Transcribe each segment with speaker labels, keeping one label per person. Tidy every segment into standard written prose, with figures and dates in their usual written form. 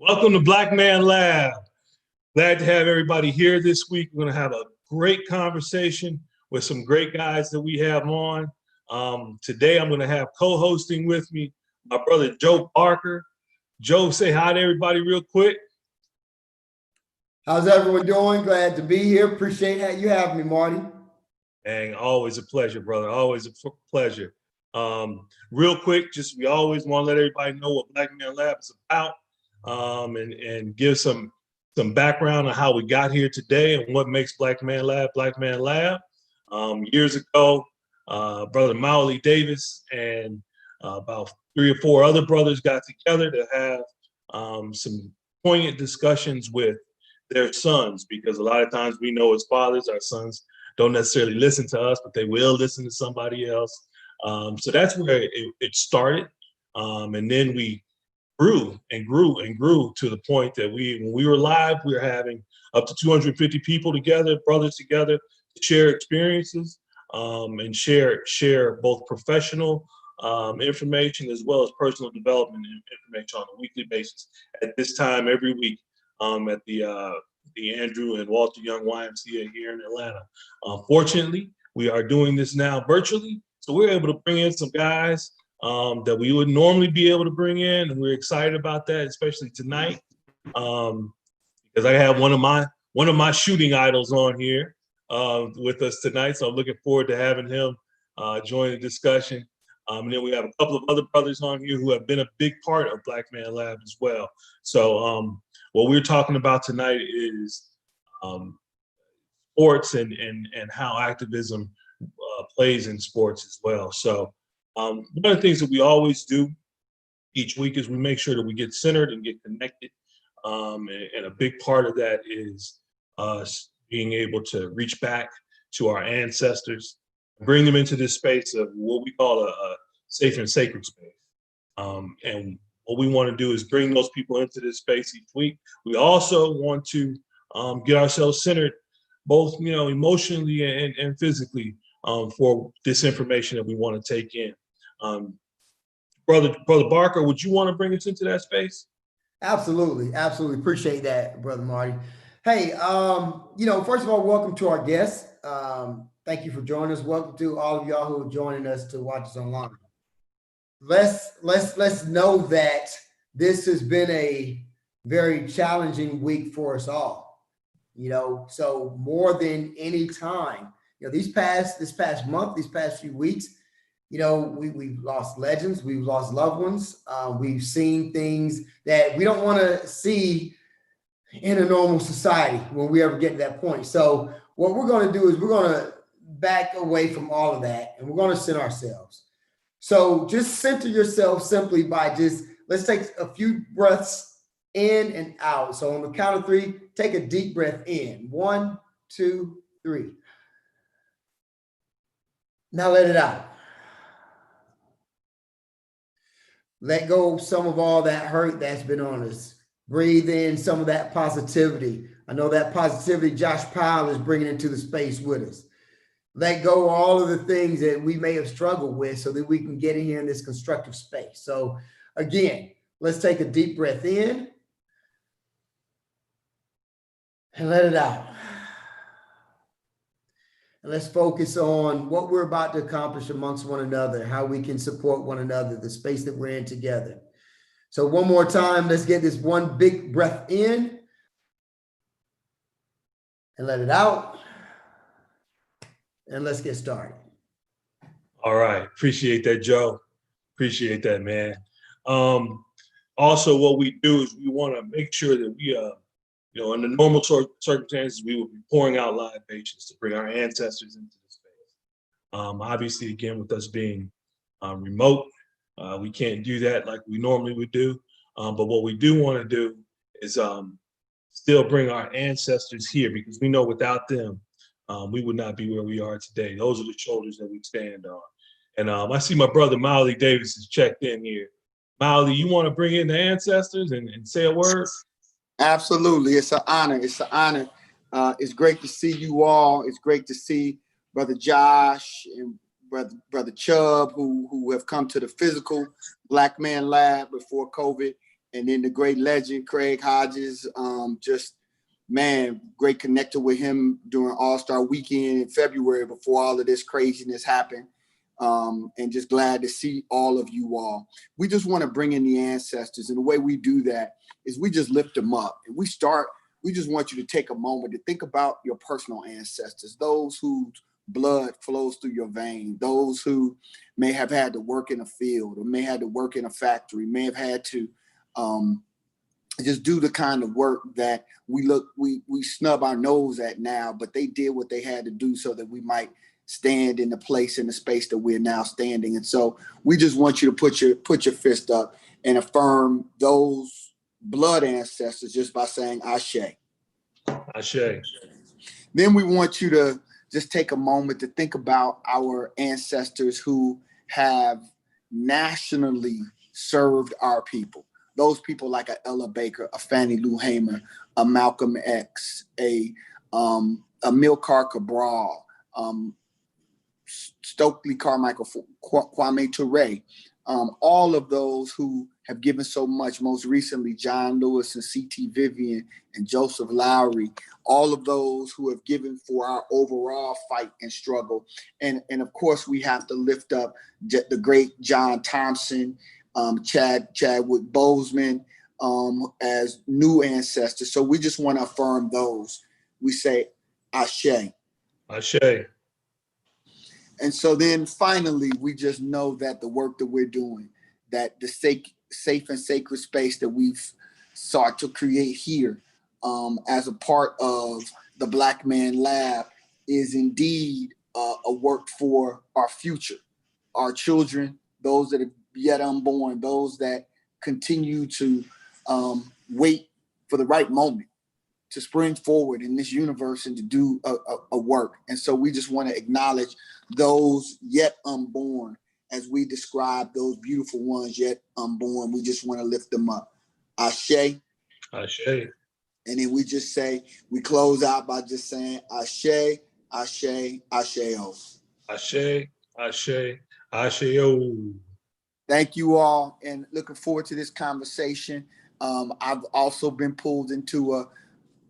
Speaker 1: Welcome to Black Man Lab. Glad to have everybody here this week. We're going to have a great conversation with some great guys that we have on. Today, I'm going to have co-hosting with me my brother Joe Parker. Joe, say hi to everybody real quick.
Speaker 2: How's everyone doing? Glad to be here. Appreciate you having me, Marty.
Speaker 1: And always a pleasure, brother. Always a pleasure. Real quick, we always want to let everybody know what Black Man Lab is about, and give some background on how we got here today and what makes Black Man Lab Black Man Lab. Years ago, Brother Powell Davis and about 3 or 4 other brothers got together to have some poignant discussions with their sons, because a lot of times we know as fathers, our sons don't necessarily listen to us, but they will listen to somebody else. So that's where it started. And then we grew and grew and grew to the point that when we were live, we were having up to 250 people together, brothers together, to share experiences and share both professional information as well as personal development information on a weekly basis. At this time, every week at the Andrew and Walter Young YMCA here in Atlanta. Fortunately, we are doing this now virtually, so we're able to bring in some guys that we would normally be able to bring in, and we're excited about that, especially tonight, because I have one of my shooting idols on here with us tonight. So I'm looking forward to having him join the discussion. And then we have a couple of other brothers on here who have been a big part of Black Man Lab as well. So what we're talking about tonight is sports and how activism plays in sports as well. So one of the things that we always do each week is we make sure that we get centered and get connected. And a big part of that is us being able to reach back to our ancestors, bring them into this space of what we call a safe and sacred space. And what we want to do is bring those people into this space each week. We also want to get ourselves centered, both emotionally and physically, for this information that we want to take in. Brother Barker, would you want to bring us into that space?
Speaker 2: Absolutely. Appreciate that, Brother Marty. Hey, first of all, welcome to our guests. Thank you for joining us. Welcome to all of y'all who are joining us to watch us online. Let's know that this has been a very challenging week for us all. So more than any time, this past month, these past few weeks, we've lost legends, we've lost loved ones, we've seen things that we don't want to see in a normal society when we ever get to that point. So what we're going to do is we're going to back away from all of that, and we're going to center ourselves. So just center yourself simply by let's take a few breaths in and out. So on the count of 3, take a deep breath in. 1, 2, 3. Now let it out. Let go of some of all that hurt that's been on us. Breathe in some of that positivity. I know that positivity Josh Powell is bringing into the space with us. Let go of all of the things that we may have struggled with so that we can get in here in this constructive space. So again, let's take a deep breath in and let it out. And let's focus on what we're about to accomplish amongst one another, how we can support one another, the space that we're in together. So one more time, let's get this one big breath in and let it out. And let's get started.
Speaker 1: All right. Appreciate that, Joe. Appreciate that, man. Also, what we do is we want to make sure that we, in the normal circumstances, we will be pouring out libations to bring our ancestors into the space. Obviously, again, with us being remote, we can't do that like we normally would do. But what we do want to do is still bring our ancestors here, because we know without them, we would not be where we are today. Those are the shoulders that we stand on. And I see my brother Powell Davis is checked in here. Powell, you want to bring in the ancestors and say a word?
Speaker 3: Absolutely. It's an honor. It's great to see you all. It's great to see Brother Josh and Brother Chubb, who have come to the physical Black Man Lab before COVID. And then the great legend, Craig Hodges, just, man, great connected with him during All-Star Weekend in February before all of this craziness happened. And just glad to see all of you all. We just want to bring in the ancestors. And the way we do that is we just lift them up. And we just want you to take a moment to think about your personal ancestors, those whose blood flows through your vein, those who may have had to work in a field or may have to work in a factory, may have had to just do the kind of work that we snub our nose at now, but they did what they had to do so that we might stand in the place, in the space that we're now standing. And so we just want you to put your fist up and affirm those blood ancestors just by saying Ashe.
Speaker 1: Ashe.
Speaker 3: Then we want you to just take a moment to think about our ancestors who have nationally served our people. Those people like a Ella Baker, a Fannie Lou Hamer, a Malcolm X, a Amilcar Cabral, Stokely Carmichael, Kwame Ture, all of those who have given so much, most recently John Lewis and C.T. Vivian and Joseph Lowry, all of those who have given for our overall fight and struggle. And of course, we have to lift up the great John Thompson, Chadwick Boseman as new ancestors. So we just want to affirm those. We say Ashe.
Speaker 1: Ashe.
Speaker 3: And so then finally, we just know that the work that we're doing, that the safe and sacred space that we've sought to create here as a part of the Black Man Lab is indeed a work for our future, our children, those that are yet unborn, those that continue to wait for the right moment to spring forward in this universe and to do a work. And so we just want to acknowledge those yet unborn as we describe those beautiful ones yet unborn. We just want to lift them up. Ashe.
Speaker 1: Ashe.
Speaker 3: And then we just say, we close out by just saying Ashe, Ashe, Ashe-o.
Speaker 1: Ashe, Ashe, Ashe-o.
Speaker 3: Thank you all, and looking forward to this conversation. I've also been pulled into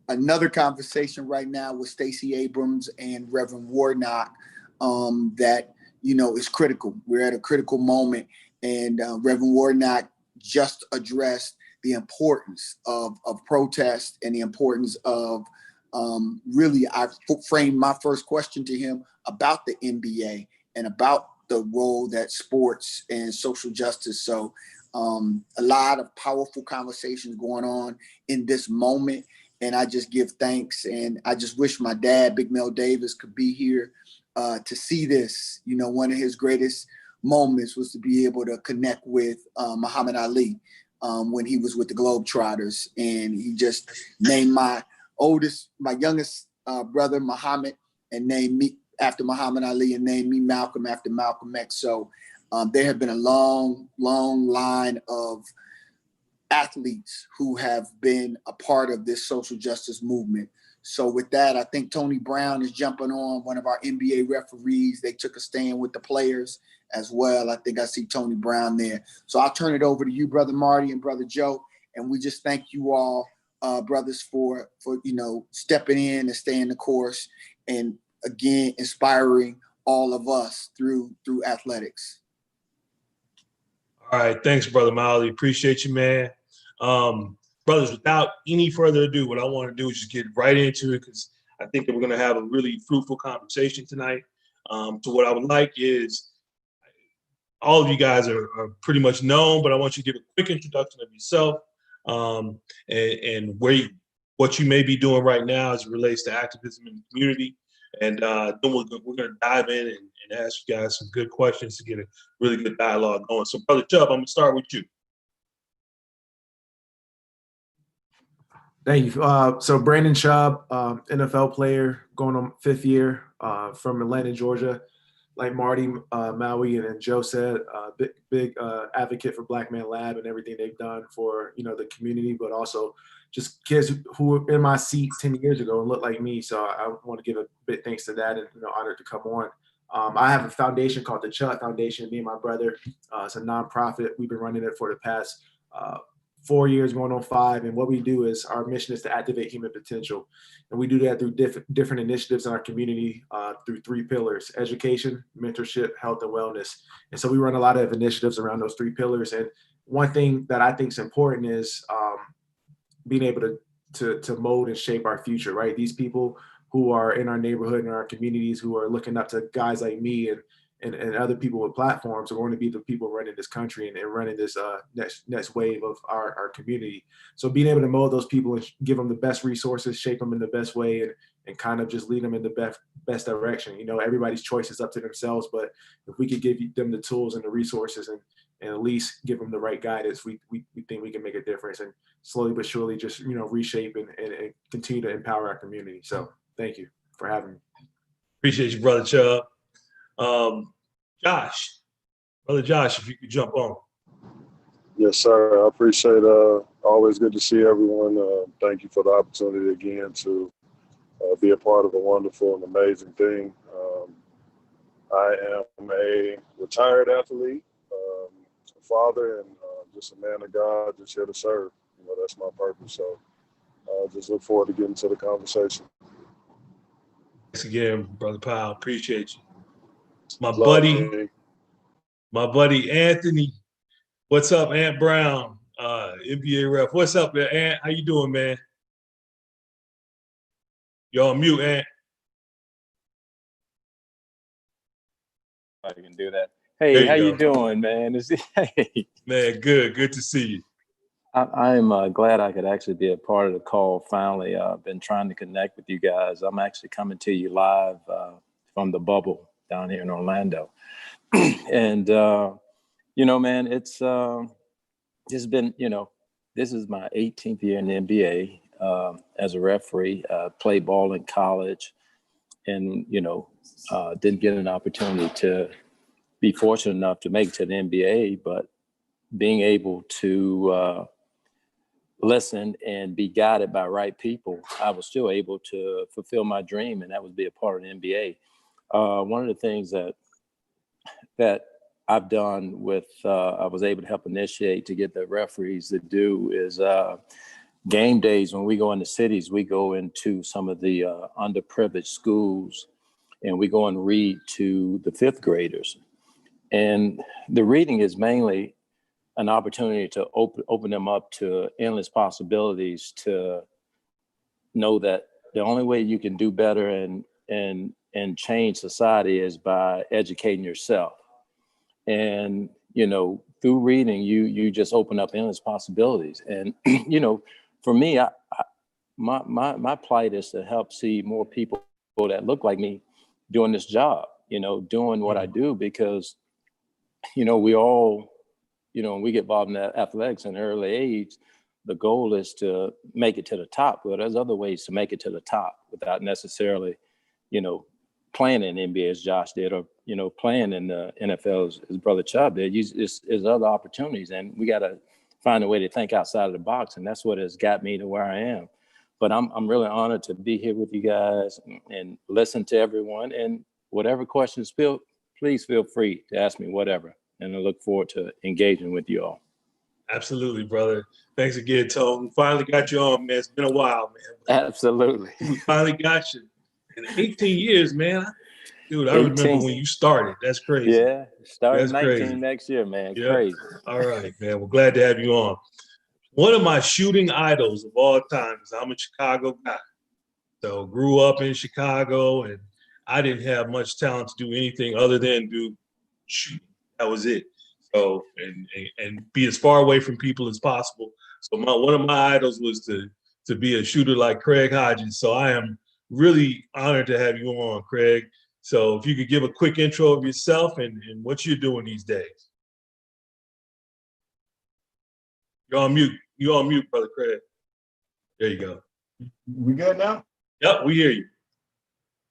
Speaker 3: another conversation right now with Stacey Abrams and Reverend Warnock that, is critical. We're at a critical moment, and Reverend Warnock just addressed the importance of protest and the importance of really, I framed my first question to him about the NBA and about the role that sports and social justice. So a lot of powerful conversations going on in this moment. And I just give thanks. And I just wish my dad, Big Mel Davis, could be here to see this. One of his greatest moments was to be able to connect with Muhammad Ali when he was with the Globetrotters. And he just named my youngest brother Muhammad and named me after Muhammad Ali and named me Malcolm after Malcolm X. So there have been a long, long line of athletes who have been a part of this social justice movement. So with that, I think Tony Brown is jumping on, one of our NBA referees. They took a stand with the players as well. I think I see Tony Brown there. So I'll turn it over to you, Brother Marty and Brother Joe. And we just thank you all, brothers, for stepping in and staying the course and, again, inspiring all of us through athletics.
Speaker 1: All right. Thanks, Brother Miley. Appreciate you, man. Brothers, without any further ado, what I want to do is just get right into it because I think that we're going to have a really fruitful conversation tonight. So what I would like is all of you guys are pretty much known, but I want you to give a quick introduction of yourself and what you may be doing right now as it relates to activism in the community. And then we're going to dive in and ask you guys some good questions to get a really good dialogue going. So, Brother Chubb, I'm going to start with you.
Speaker 4: Thank you. So Brandon Chubb, NFL player, going on 5th year from Atlanta, Georgia. Like Marty, Maui, and Joe said, big advocate for Black Man Lab and everything they've done for the community, but also just kids who were in my seat 10 years ago and look like me. So I want to give a big thanks to that and honored to come on. I have a foundation called the Chubb Foundation. Me and my brother, it's a nonprofit. We've been running it for the past 4 years going on 5. And what we do is our mission is to activate human potential. And we do that through different initiatives in our community through 3 pillars: education, mentorship, health, and wellness. And so we run a lot of initiatives around those 3 pillars. And one thing that I think is important is being able to mold and shape our future, right? These people who are in our neighborhood and our communities who are looking up to guys like me and other people with platforms are going to be the people running this country and running this next wave of our community. So being able to mold those people and give them the best resources, shape them in the best way, and kind of just lead them in the best direction. You know, everybody's choice is up to themselves, but if we could give them the tools and the resources and at least give them the right guidance, we think we can make a difference and slowly but surely just, you know, reshape and continue to empower our community. So thank you for having me.
Speaker 1: Appreciate you, Brother Chubb. Josh, Brother Josh, if you could jump on.
Speaker 5: Yes, sir. I appreciate always good to see everyone. Thank you for the opportunity again to be a part of a wonderful and amazing thing. I am a retired athlete, a father, and just a man of God, just here to serve. You know, that's my purpose. So just look forward to getting to the conversation.
Speaker 1: Thanks again, Brother Powell. Appreciate you. My buddy Anthony. What's up, Ant Brown, NBA ref? What's up there, Ant? How you doing, man? You're on mute, Ant.
Speaker 6: I can do that. Hey, how you doing, man? Hey.
Speaker 1: Man, good to see you.
Speaker 6: I'm glad I could actually be a part of the call finally. I've been trying to connect with you guys. I'm actually coming to you live from the bubble down here in Orlando. And, you know, man, it's been, you know, this is my 18th year in the NBA as a referee. Played ball in college and, you know, didn't get an opportunity to be fortunate enough to make it to the NBA, but being able to listen and be guided by right people, I was still able to fulfill my dream, and that was be a part of the NBA. One of the things that I've done with, I was able to help initiate to get the referees to do is game days. When we go into cities, we go into some of the underprivileged schools and we go and read to the 5th graders. And the reading is mainly an opportunity to open them up to endless possibilities, to know that the only way you can do better and change society is by educating yourself. And, you know, through reading, you just open up endless possibilities. And, you know, for me, my plight is to help see more people that look like me doing this job, you know, doing what I do, because, you know, we all, you know, when we get involved in athletics in early age, the goal is to make it to the top. Well, there's other ways to make it to the top without necessarily, you know, playing in the NBA as Josh did, or, you know, playing in the NFL as Brother Chubb did. There's other opportunities, and we got to find a way to think outside of the box, and that's what has got me to where I am. But I'm really honored to be here with you guys and listen to everyone. And whatever questions, please feel free to ask me whatever. And I look forward to engaging with you all.
Speaker 1: Absolutely, brother. Thanks again, Tone. Finally got you on, man. It's been a while, man.
Speaker 6: Absolutely.
Speaker 1: We finally got you. In 18 years, man. Dude, I remember when you started. That's crazy.
Speaker 6: Yeah, starting 19
Speaker 1: crazy.
Speaker 6: Next year, man.
Speaker 1: Yep.
Speaker 6: Crazy.
Speaker 1: All right, man. We're glad to have you on. One of my shooting idols of all time is I'm a Chicago guy. So grew up in Chicago, and I didn't have much talent to do anything other than do shooting. That was it. So and be as far away from people as possible. So one of my idols was to be a shooter like Craig Hodges. So I am really honored to have you on, Craig. So if you could give a quick intro of yourself and what you're doing these days. You're on mute. You're on mute, Brother Craig. There you go.
Speaker 7: We good now?
Speaker 1: Yep, we hear you.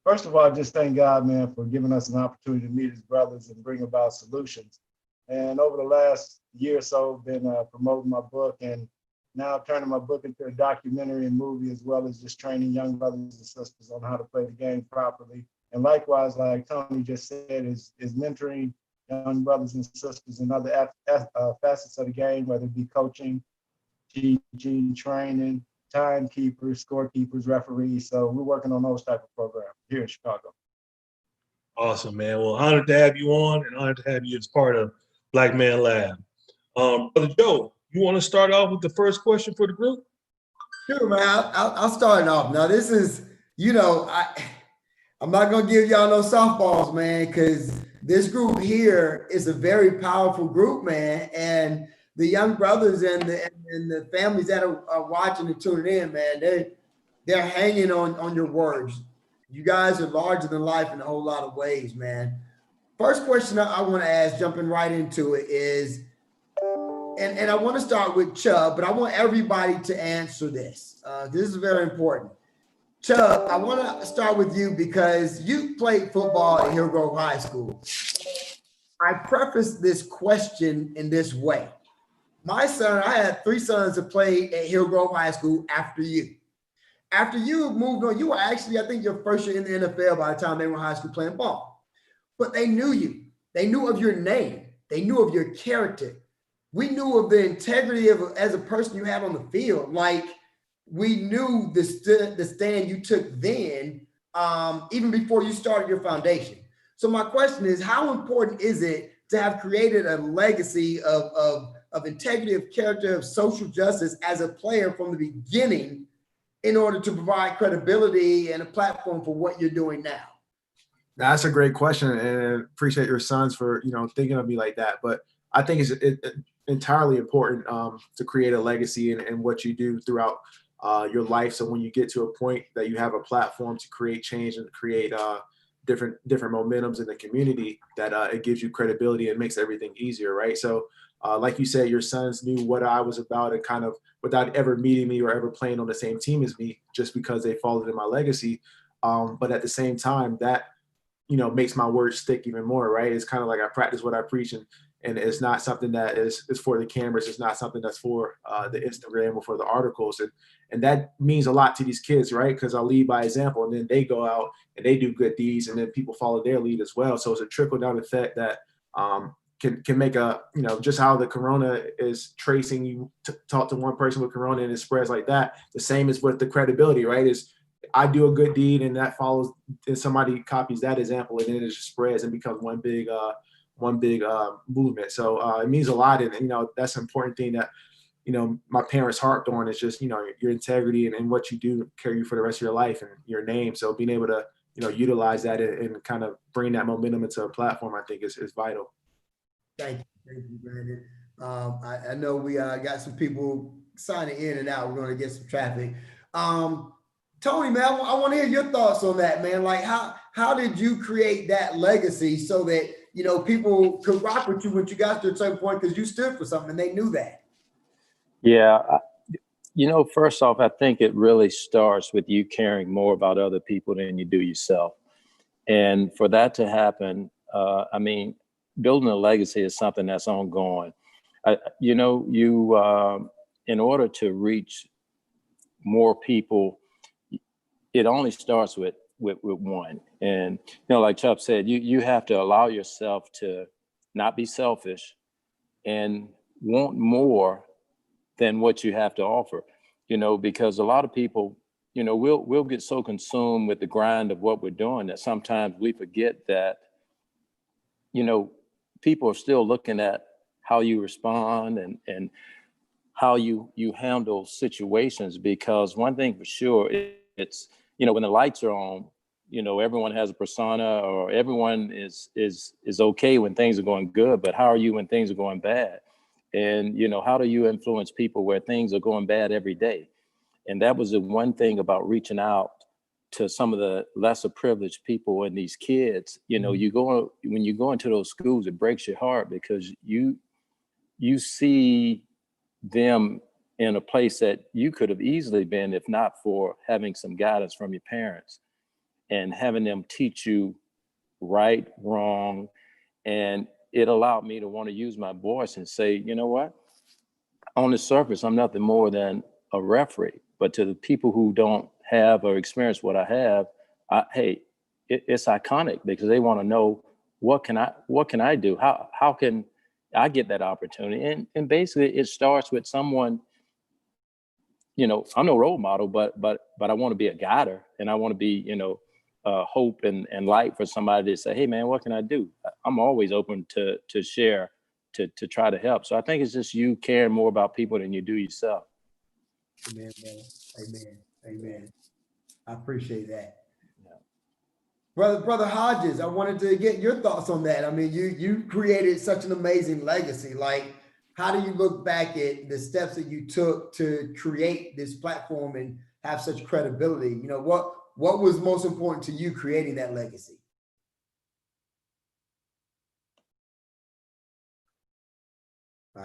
Speaker 7: First of all, just thank God, man, for giving us an opportunity to meet his brothers and bring about solutions. And over the last year or so, been promoting my book and now turning my book into a documentary and movie, as well as just training young brothers and sisters on how to play the game properly. And likewise, like Tony just said, is mentoring young brothers and sisters in other facets of the game, whether it be coaching, teaching, training, timekeepers, scorekeepers, referees. So we're working on those type of programs here in Chicago.
Speaker 1: Awesome, man. Well, honored to have you on and honored to have you as part of Black Man Lab. Brother Joe, you want to start off with the first question for the group?
Speaker 2: Sure, man. I'll start it off. Now, this is, I'm not going to give y'all no softballs, man, because this group here is a very powerful group, man. And the young brothers and the families that are watching and tuning in, man, they're hanging on your words. You guys are larger than life in a whole lot of ways, man. First question I want to ask, jumping right into it, is, and I want to start with Chubb, but I want everybody to answer this. This is very important. Chubb, I want to start with you because you played football at Hill Grove High School. I preface this question in this way. My son, I had 3 sons that played at Hill Grove High School after you. After you moved on, you were actually, I think, your first year in the NFL by the time they were in high school playing ball. But they knew you. They knew of your name. They knew of your character. We knew of the integrity of as a person you had on the field. Like, we knew the stand you took then, even before you started your foundation. So my question is, how important is it to have created a legacy of integrity, of character, of social justice as a player from the beginning in order to provide credibility and a platform for what you're doing now?
Speaker 4: That's a great question, and appreciate your sons for thinking of me like that. But I think it's entirely important to create a legacy in what you do throughout your life. So when you get to a point that you have a platform to create change and create different momentums in the community, that it gives you credibility and makes everything easier, right? So like you said, your sons knew what I was about, and kind of without ever meeting me or ever playing on the same team as me, just because they followed in my legacy. But at the same time, that makes my words stick even more, right? It's kind of like I practice what I preach, and it's not something that is for the cameras. It's not something that's for the Instagram or for the articles. And that means a lot to these kids, right? Because I lead by example, and then they go out and they do good deeds, and then people follow their lead as well. So it's a trickle down effect that can make just how the corona is tracing. You talk to one person with corona and it spreads like that. The same is with the credibility, right? Is I do a good deed and that follows, and somebody copies that example, and then it just spreads and becomes one big movement. So it means a lot, and that's an important thing that my parents harped on, is just your integrity and what you do carry you for the rest of your life, and your name. So being able to utilize that and kind of bring that momentum into a platform, I think is vital.
Speaker 2: Thank you, Brandon. I know we got some people signing in and out. We're going to get some traffic. Tony, man, I want to hear your thoughts on that, man. Like, how did you create that legacy so that people could rock with you when you got to a certain point, because you stood for something and they knew that?
Speaker 6: Yeah, first off, I think it really starts with you caring more about other people than you do yourself. And for that to happen, building a legacy is something that's ongoing. In order to reach more people, it only starts with one. And, like Chubb said, you have to allow yourself to not be selfish and want more than what you have to offer, because a lot of people, we'll get so consumed with the grind of what we're doing that sometimes we forget that, people are still looking at how you respond and how you handle situations. Because one thing for sure, it's, when the lights are on, everyone has a persona, or everyone is okay when things are going good, but how are you when things are going bad? And, how do you influence people where things are going bad every day? And that was the one thing about reaching out to some of the lesser privileged people and these kids. When you go into those schools, it breaks your heart, because you see them in a place that you could have easily been if not for having some guidance from your parents and having them teach you right, wrong. And it allowed me to want to use my voice and say, you know what? On the surface, I'm nothing more than a referee. But to the people who don't have or experience what I have, it's iconic, because they want to know, what can I do? How can I get that opportunity? And basically, it starts with someone I'm no role model, but I want to be a guider, and I want to be, hope and light for somebody to say, hey man, what can I do? I'm always open to share, to try to help. So I think it's just you caring more about people than you do yourself.
Speaker 2: Amen, brother. Amen. Amen. I appreciate that.
Speaker 6: Yeah.
Speaker 2: Brother Hodges, I wanted to get your thoughts on that. I mean, you created such an amazing legacy. Like, how do you look back at the steps that you took to create this platform and have such credibility? What was most important to you creating that legacy?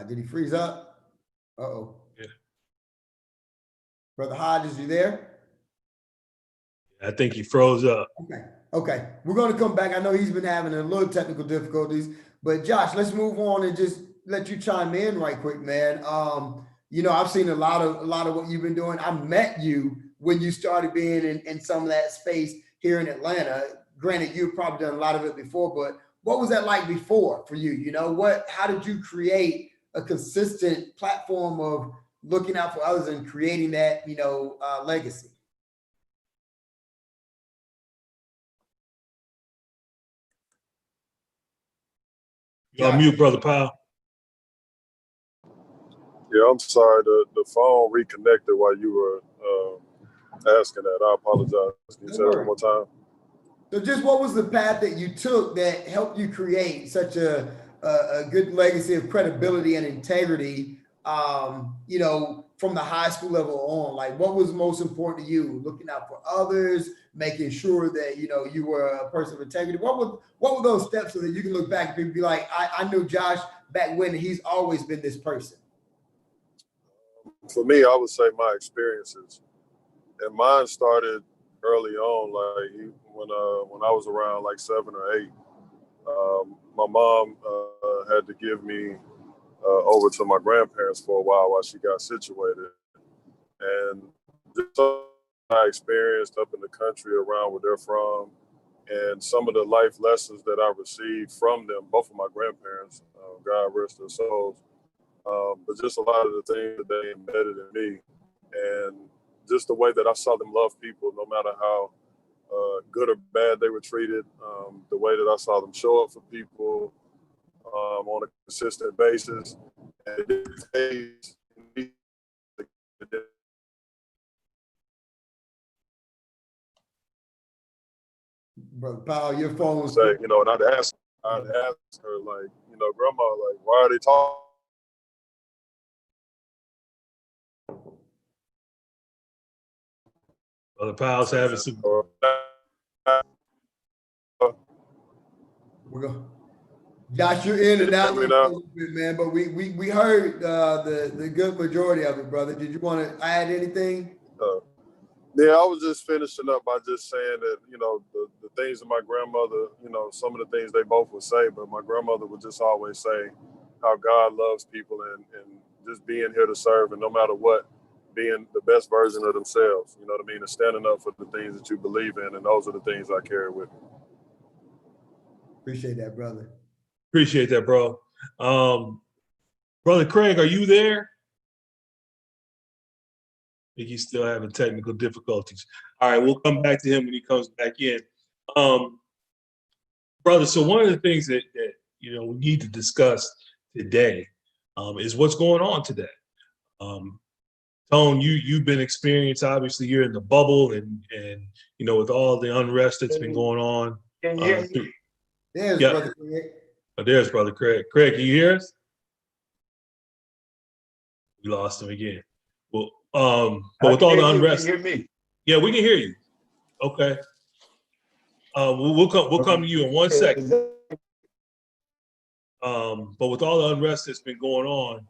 Speaker 2: Did he freeze up? Uh-oh.
Speaker 1: Yeah.
Speaker 2: Brother Hodges, you there?
Speaker 1: I think he froze up.
Speaker 2: Okay. We're going to come back. I know he's been having a little technical difficulties, but Josh, let's move on and just let you chime in right quick, man. I've seen a lot of what you've been doing. I met you when you started being in some of that space here in Atlanta. Granted, you've probably done a lot of it before, but what was that like before for you? How did you create a consistent platform of looking out for others and creating that, legacy?
Speaker 1: You're on mute, Brother Powell.
Speaker 5: Yeah, I'm sorry. The phone reconnected while you were asking that. I apologize. Can you say that one more time?
Speaker 2: So just what was the path that you took that helped you create such a good legacy of credibility and integrity, from the high school level on? Like, what was most important to you? Looking out for others, making sure that, you were a person of integrity. What were those steps so that you can look back and people be like, I knew Josh back when, he's always been this person?
Speaker 5: For me, I would say my experiences. And mine started early on, like when I was around like 7 or 8. My mom had to give me over to my grandparents for a while she got situated. And just I experienced up in the country around where they're from, and some of the life lessons that I received from them, both of my grandparents, God rest their souls, but just a lot of the things that they embedded in me, and just the way that I saw them love people, no matter how good or bad they were treated, the way that I saw them show up for people on a consistent basis. And
Speaker 2: Brother Powell, your phone was
Speaker 5: say, and I'd ask her, like, Grandma, like, why are they talking?
Speaker 1: Brother Powell's having some.
Speaker 2: We're going. Josh, you're in and out a little bit, man, but we heard the good majority of it, brother. Did you want to add anything?
Speaker 5: Yeah, I was just finishing up by just saying that, the things that my grandmother, some of the things they both would say, but my grandmother would just always say how God loves people and just being here to serve, and no matter what, being the best version of themselves, you know what I mean, and standing up for the things that you believe in, and those are the things I carry with me.
Speaker 2: Appreciate that, brother.
Speaker 1: Appreciate that, bro. Brother Craig, are you there? I think he's still having technical difficulties. All right, we'll come back to him when he comes back in. Brother, so one of the things that we need to discuss today is what's going on today. Tone, you've been experienced, obviously you're in the bubble and with all the unrest that's been going on.
Speaker 7: Can you hear me?
Speaker 2: There's
Speaker 1: Yeah.
Speaker 2: Brother Craig.
Speaker 1: Oh, there's Brother Craig. Craig, can you hear us? We lost him again. Well, but with all the unrest,
Speaker 7: Can you hear me?
Speaker 1: yeah, we can hear you. Okay. We'll come to you in 1 second. But with all the unrest that's been going on,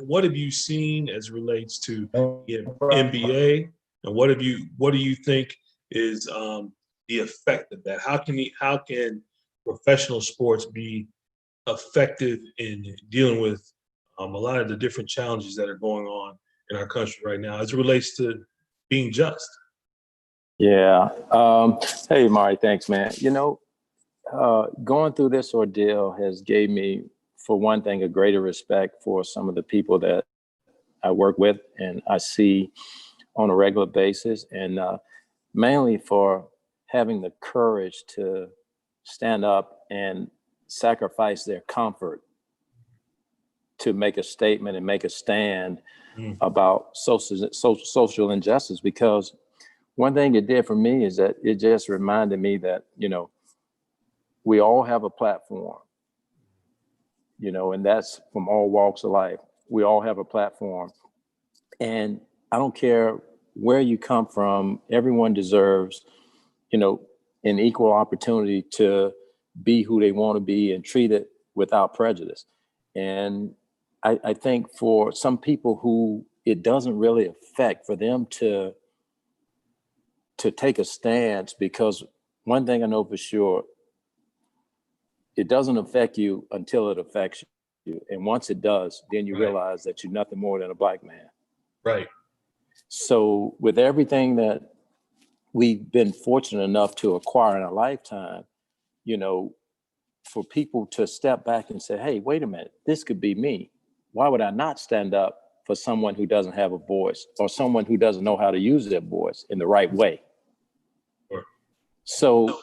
Speaker 1: what have you seen as relates to the NBA, and what do you think is the effect of that? How can professional sports be effective in dealing with a lot of the different challenges that are going on in our country right now as it relates to being just?
Speaker 6: Yeah. Hey, Mari, thanks, man. Going through this ordeal has gave me, for one thing, a greater respect for some of the people that I work with and I see on a regular basis, and mainly for having the courage to stand up and sacrifice their comfort to make a statement and make a stand about social injustice. Because one thing it did for me is that it just reminded me that, you know, we all have a platform, you know, and that's from all walks of life. We all have a platform. And I don't care where you come from, everyone deserves, you know, an equal opportunity to be who they want to be and treat it without prejudice. And I think for some people who it doesn't really affect, for them to take a stance, because one thing I know for sure, it doesn't affect you until it affects you. And once it does, then you realize that you're nothing more than a black man.
Speaker 1: Right.
Speaker 6: So with everything that we've been fortunate enough to acquire in a lifetime, you know, for people to step back and say, hey, wait a minute, this could be me. Why would I not stand up for someone who doesn't have a voice, or someone who doesn't know how to use their voice in the right way?
Speaker 1: Sure.
Speaker 6: So,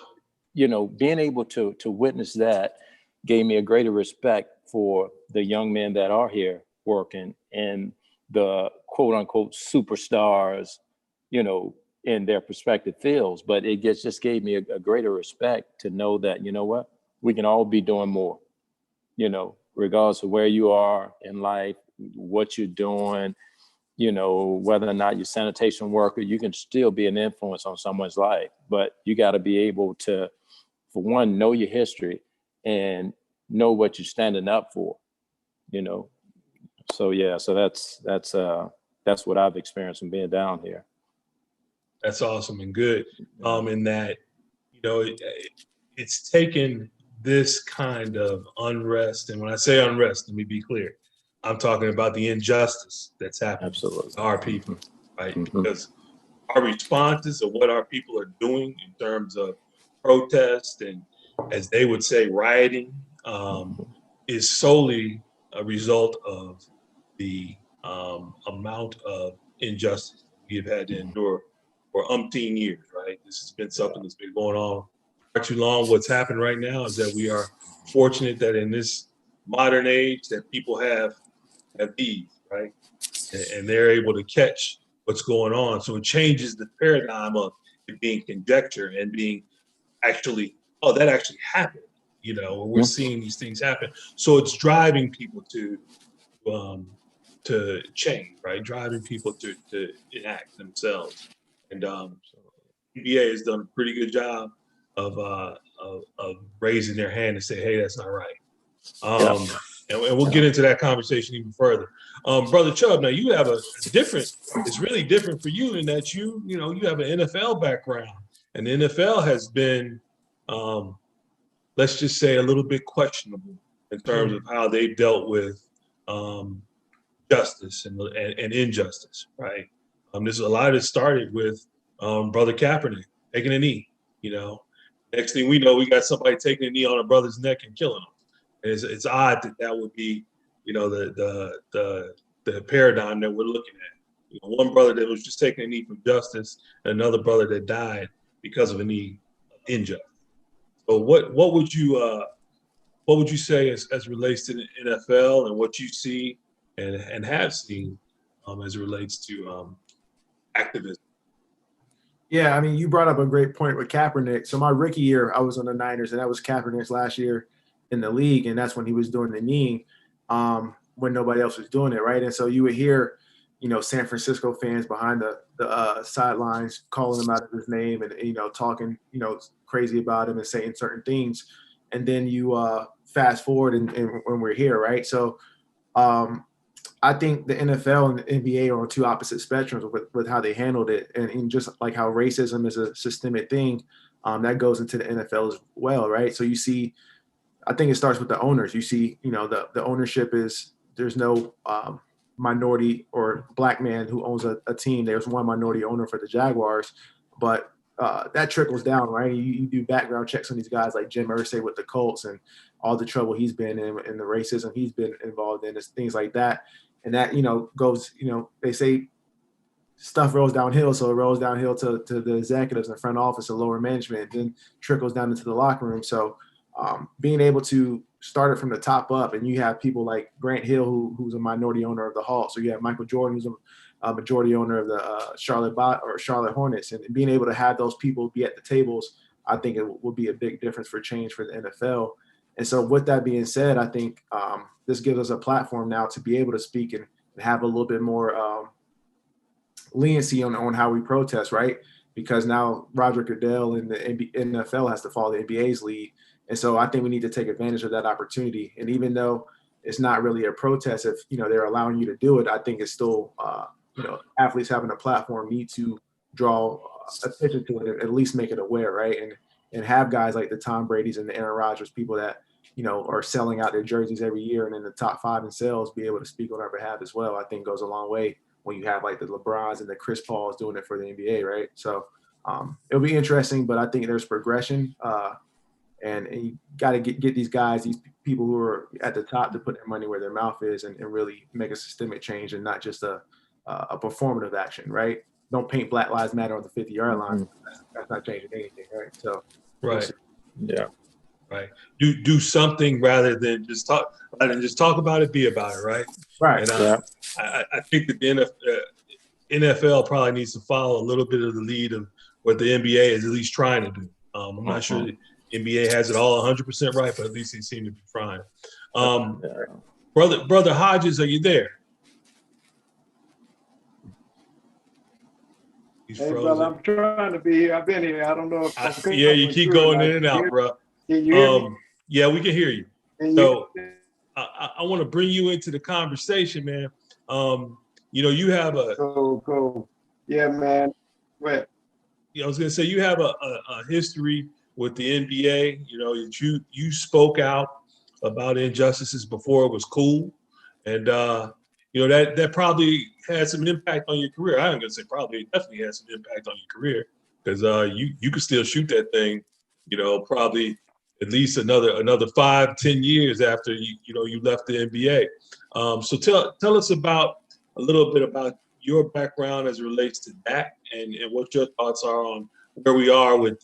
Speaker 6: you know, being able to witness that gave me a greater respect for the young men that are here working, and the quote unquote superstars, you know, in their respective fields. But it just gave me a greater respect to know that, you know what, we can all be doing more, you know, regardless of where you are in life, what you're doing, you know, whether or not you're a sanitation worker, you can still be an influence on someone's life. But you got to be able to, for one, know your history and know what you're standing up for, you know. So yeah, so that's what I've experienced from being down here.
Speaker 1: That's awesome and good. In that, you know, it's taken this kind of unrest, and when I say unrest, let me be clear, I'm talking about the injustice that's happening
Speaker 6: Absolutely.
Speaker 1: to our people, right?
Speaker 6: Mm-hmm.
Speaker 1: Because our responses of what our people are doing in terms of protest and, as they would say, rioting, is solely a result of the amount of injustice we have had to endure for umpteen years, right? This has been something that's been going on far too long. What's happened right now is that we are fortunate that in this modern age that people have these, right? And they're able to catch what's going on. So it changes the paradigm of it being conjecture and being actually, oh, that actually happened. You know, we're seeing these things happen. So it's driving people to change, right? Driving people to enact themselves. And NBA has done a pretty good job of raising their hand and say, hey, that's not right. And we'll get into that conversation even further. Brother Chubb, now you have a different, it's really different for you in that you have an NFL background, and the NFL has been, let's just say, a little bit questionable in terms of how they've dealt with justice and injustice, right? There's a lot of it started with Brother Kaepernick taking a knee, you know. Next thing we know, we got somebody taking a knee on a brother's neck and killing him. It's odd that would be, you know, the paradigm that we're looking at. You know, one brother that was just taking a knee from justice, and another brother that died because of a knee of injustice. So what would you say as relates to the NFL and what you see and have seen as it relates to activism?
Speaker 4: Yeah, I mean, you brought up a great point with Kaepernick. So my rookie year, I was on the Niners, and that was Kaepernick's last year in the league, and that's when he was doing the kneeing when nobody else was doing it, right? And so you would hear, you know, San Francisco fans behind the sidelines calling him out of his name and, you know, talking, you know, crazy about him and saying certain things. And then you fast forward and when we're here, right? So I think the NFL and the NBA are on two opposite spectrums with how they handled it. And just like how racism is a systemic thing, that goes into the NFL as well, right? So you see, I think it starts with the owners. You see, you know, the ownership is, there's no minority or black man who owns a team. There's one minority owner for the Jaguars, but that trickles down, right? You do background checks on these guys like Jim Irsay with the Colts and all the trouble he's been in and the racism he's been involved in, things like that. And that, goes, they say stuff rolls downhill. So it rolls downhill to the executives in the front office and lower management, and then trickles down into the locker room. So being able to start it from the top up, and you have people like Grant Hill, who's a minority owner of the Hawks. So you have Michael Jordan, who's a majority owner of the Charlotte Hornets, and being able to have those people be at the tables, I think it will be a big difference for change for the NFL. And so with that being said, I think this gives us a platform now to be able to speak and have a little bit more leniency on how we protest, right? Because now Roger Goodell and the NFL has to follow the NBA's lead. And so I think we need to take advantage of that opportunity. And even though it's not really a protest, if they're allowing you to do it, I think it's still athletes having a platform need to draw attention to it, and at least make it aware, right? And have guys like the Tom Brady's and the Aaron Rodgers, people that are selling out their jerseys every year and in the top 5 in sales, be able to speak on our behalf as well. I think goes a long way when you have like the LeBrons and the Chris Pauls doing it for the NBA, right? So it'll be interesting, but I think there's progression, and you got to get these guys, these people who are at the top, to put their money where their mouth is and really make a systemic change and not just a performative action, right? Don't paint Black Lives Matter on the 50-yard line. That's not changing anything, right? So,
Speaker 1: right,
Speaker 6: yeah,
Speaker 1: right. Do something rather than just talk. Rather than just talk about it, be about it, right?
Speaker 4: Right.
Speaker 1: And I think that the NFL probably needs to follow a little bit of the lead of what the NBA is at least trying to do. I'm not sure the NBA has it all 100% right, but at least they seem to be trying. Brother Hodges, are you there? He's
Speaker 7: Hey,
Speaker 1: frozen.
Speaker 7: brother, I'm trying to be here. I've been here. I don't know if
Speaker 1: Yeah, you keep going in and out, bro.
Speaker 7: Can you hear me?
Speaker 1: Yeah, we can hear you. So I want to bring you into the conversation, man. You have a
Speaker 7: cool. Yeah, man. What?
Speaker 1: I was gonna say you have a history with the NBA. You spoke out about injustices before it was cool, and that probably had some impact on your career. I'm gonna say probably, it definitely had some impact on your career, because you could still shoot that thing, probably at least another 5-10 years after you left the NBA. So tell us about a little bit about your background as it relates to that, and what your thoughts are on where we are with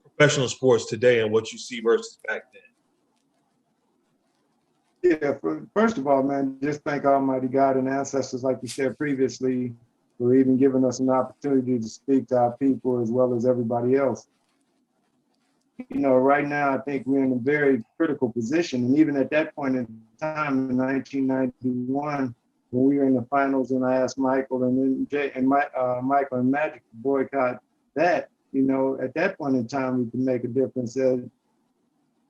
Speaker 1: professional sports today and what you see versus back then.
Speaker 7: Yeah, first of all, man, just thank Almighty God and ancestors, like you said previously, for even giving us an opportunity to speak to our people as well as everybody else. Right now, I think we're in a very critical position. And even at that point in time, in 1991, when we were in the finals, and I asked Michael and then Michael and Magic to boycott that, at that point in time, we can make a difference.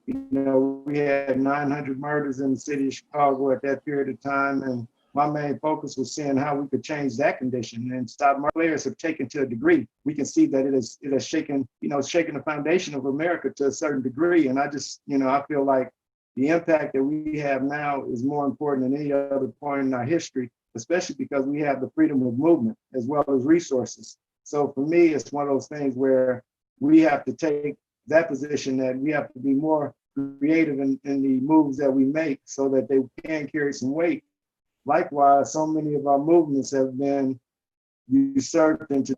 Speaker 7: We had 900 murders in the city of Chicago at that period of time. And my main focus was seeing how we could change that condition and stop. My players have taken to a degree. We can see that it has shaken, shaken the foundation of America to a certain degree. And I just, I feel like the impact that we have now is more important than any other point in our history, especially because we have the freedom of movement as well as resources. So for me, it's one of those things where we have to take that position, that we have to be more creative in the moves that we make so that they can carry some weight. Likewise, so many of our movements have been usurped into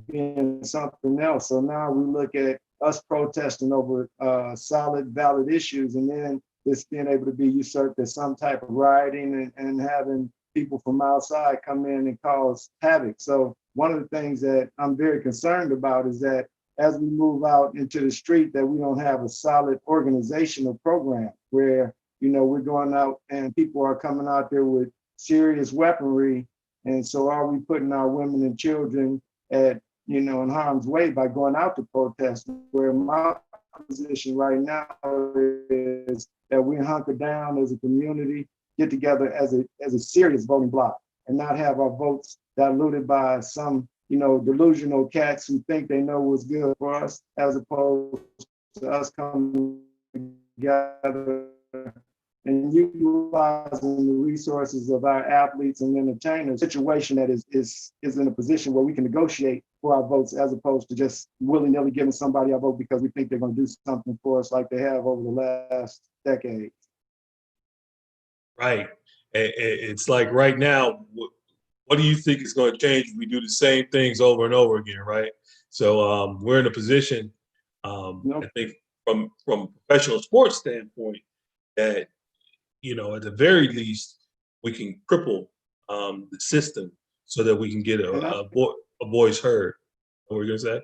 Speaker 7: being something else. So now we look at us protesting over solid, valid issues, and then this being able to be usurped as some type of rioting and having people from outside come in and cause havoc. So one of the things that I'm very concerned about is that as we move out into the street, that we don't have a solid organizational program where, we're going out and people are coming out there with serious weaponry. And so are we putting our women and children at, in harm's way by going out to protest? Where my position right now is that we hunker down as a community, get together as a serious voting bloc, and not have our votes diluted by some, delusional cats who think they know what's good for us, as opposed to us coming together and utilizing the resources of our athletes and entertainers. Situation that is in a position where we can negotiate for our votes, as opposed to just willy-nilly giving somebody our vote because we think they're going to do something for us, like they have over the last decade.
Speaker 1: Right. It's like right now, what do you think is going to change if we do the same things over and over again, right? So we're in a position, I think, from a professional sports standpoint, that at the very least, we can cripple the system so that we can get a voice heard. What were you gonna say?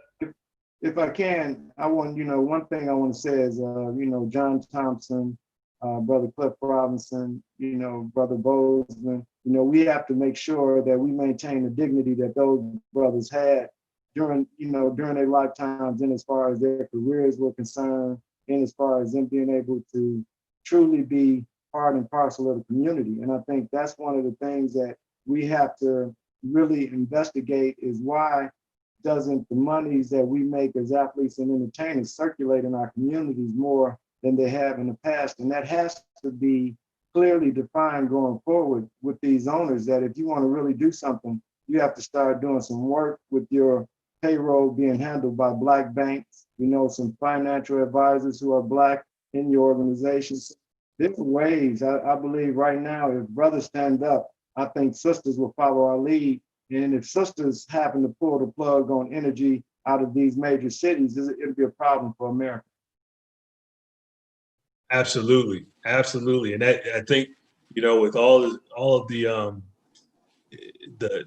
Speaker 7: If I can, I want, one thing I want to say is, John Thompson, Brother Cliff Robinson, Brother Bozeman, we have to make sure that we maintain the dignity that those brothers had during their lifetimes, and as far as their careers were concerned, and as far as them being able to truly be part and parcel of the community. And I think that's one of the things that we have to really investigate, is why doesn't the monies that we make as athletes and entertainers circulate in our communities more than they have in the past? And that has to be clearly defined going forward with these owners, that if you want to really do something, you have to start doing some work with your payroll being handled by Black banks, some financial advisors who are Black in your organizations. Different ways. I believe right now, if brothers stand up, I think sisters will follow our lead. And if sisters happen to pull the plug on energy out of these major cities, it'll be a problem for America.
Speaker 1: Absolutely, absolutely, and I think with all of the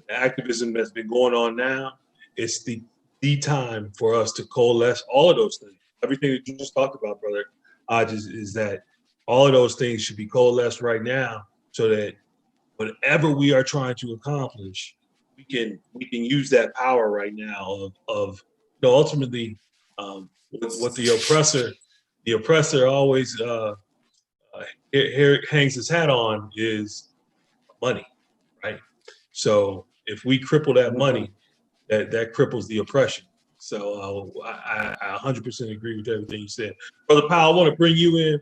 Speaker 1: activism that's been going on now, it's the time for us to coalesce all of those things. Everything that you just talked about, Brother Hodges, is that all of those things should be coalesced right now, so that whatever we are trying to accomplish, we can use that power right now of ultimately what the oppressor always hangs his hat on is money, right? So if we cripple that money, that cripples the oppression. So I 100% agree with everything you said, Brother Powell. I want to bring you in.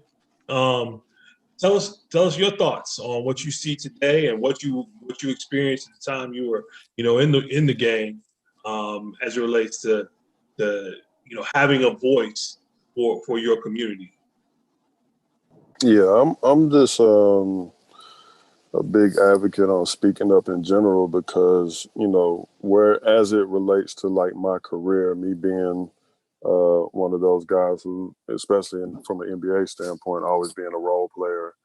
Speaker 1: Tell us your thoughts on what you see today and what you experienced at the time you were in the game, as it relates to the having a voice for your community.
Speaker 5: Yeah, I'm just a big advocate on speaking up in general, because as it relates to like my career, me being one of those guys who, especially from an NBA standpoint, always being a role player,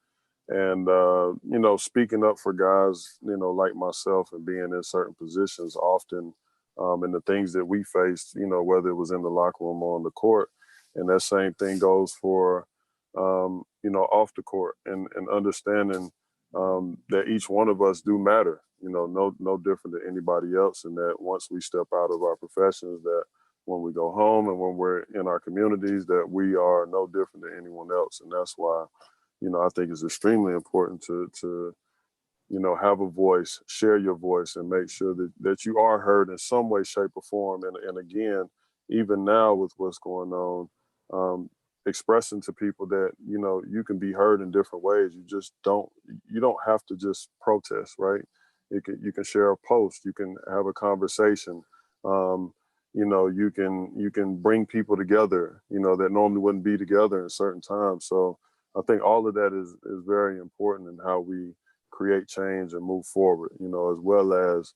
Speaker 5: and speaking up for guys like myself and being in certain positions often, and the things that we faced, whether it was in the locker room or on the court. And that same thing goes for off the court, and understanding that each one of us do matter, no different than anybody else. And that once we step out of our professions, that when we go home and when we're in our communities, that we are no different than anyone else. And that's why, I think it's extremely important to have a voice, share your voice, and make sure that you are heard in some way, shape, or form. And again, even now with what's going on, expressing to people that you can be heard in different ways. You don't have to just protest, right? You can share a post, you can have a conversation, you can bring people together that normally wouldn't be together in certain times. So I think all of that is very important in how we create change and move forward, as well as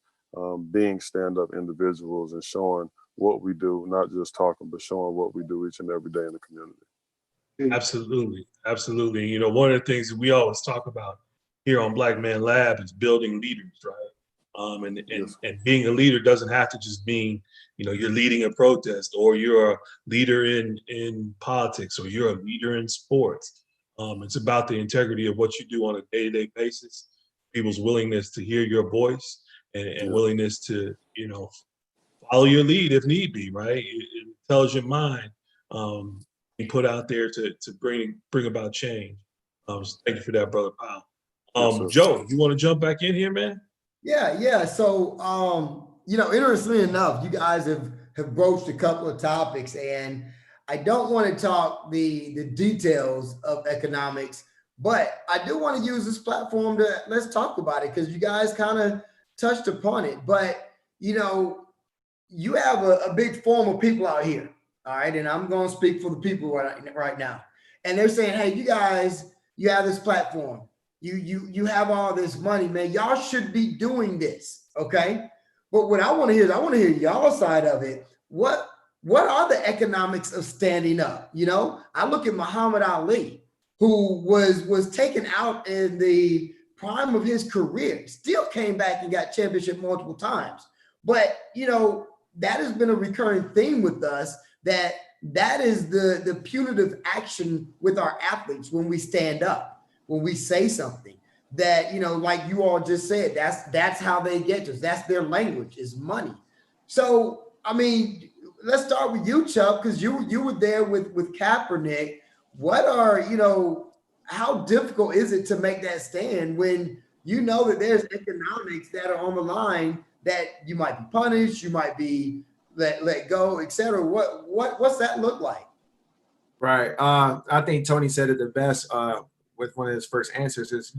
Speaker 5: being stand-up individuals and showing what we do, not just talking, but showing what we do each and every day in the community.
Speaker 1: Absolutely, absolutely. One of the things that we always talk about here on Black Man Lab is building leaders, right? And being a leader doesn't have to just mean you're leading a protest, or you're a leader in politics, or you're a leader in sports. It's about the integrity of what you do on a day-to-day basis, people's willingness to hear your voice, and willingness to follow your lead if need be, right? Intelligent mind. Be put out there to bring about change. So thank you for that, Brother Powell. Joe, you want to jump back in here, man?
Speaker 2: Yeah. So, interestingly enough, you guys have broached a couple of topics, and I don't want to talk the details of economics, but I do want to use this platform to let's talk about it, because you guys kind of touched upon it. But you have a big form of people out here. All right. And I'm going to speak for the people right now. And they're saying, hey, you guys, you have this platform. You have all this money, man. Y'all should be doing this, okay? But what I want to hear is I want to hear y'all's side of it. What are the economics of standing up? You know, I look at Muhammad Ali, who was taken out in the prime of his career, still came back and got championship multiple times. But you know, that has been a recurring theme with us, that is the punitive action with our athletes when we stand up, when we say something that, you know, like you all just said, that's how they get us. That's their language, is money. So, I mean, let's start with you, Chubb, because you were there with Kaepernick. What are, you know, how difficult is it to make that stand when you know that there's economics that are on the line, that you might be punished, you might be let go, et cetera? What's that look like?
Speaker 4: Right. I think Tony said it the best with one of his first answers is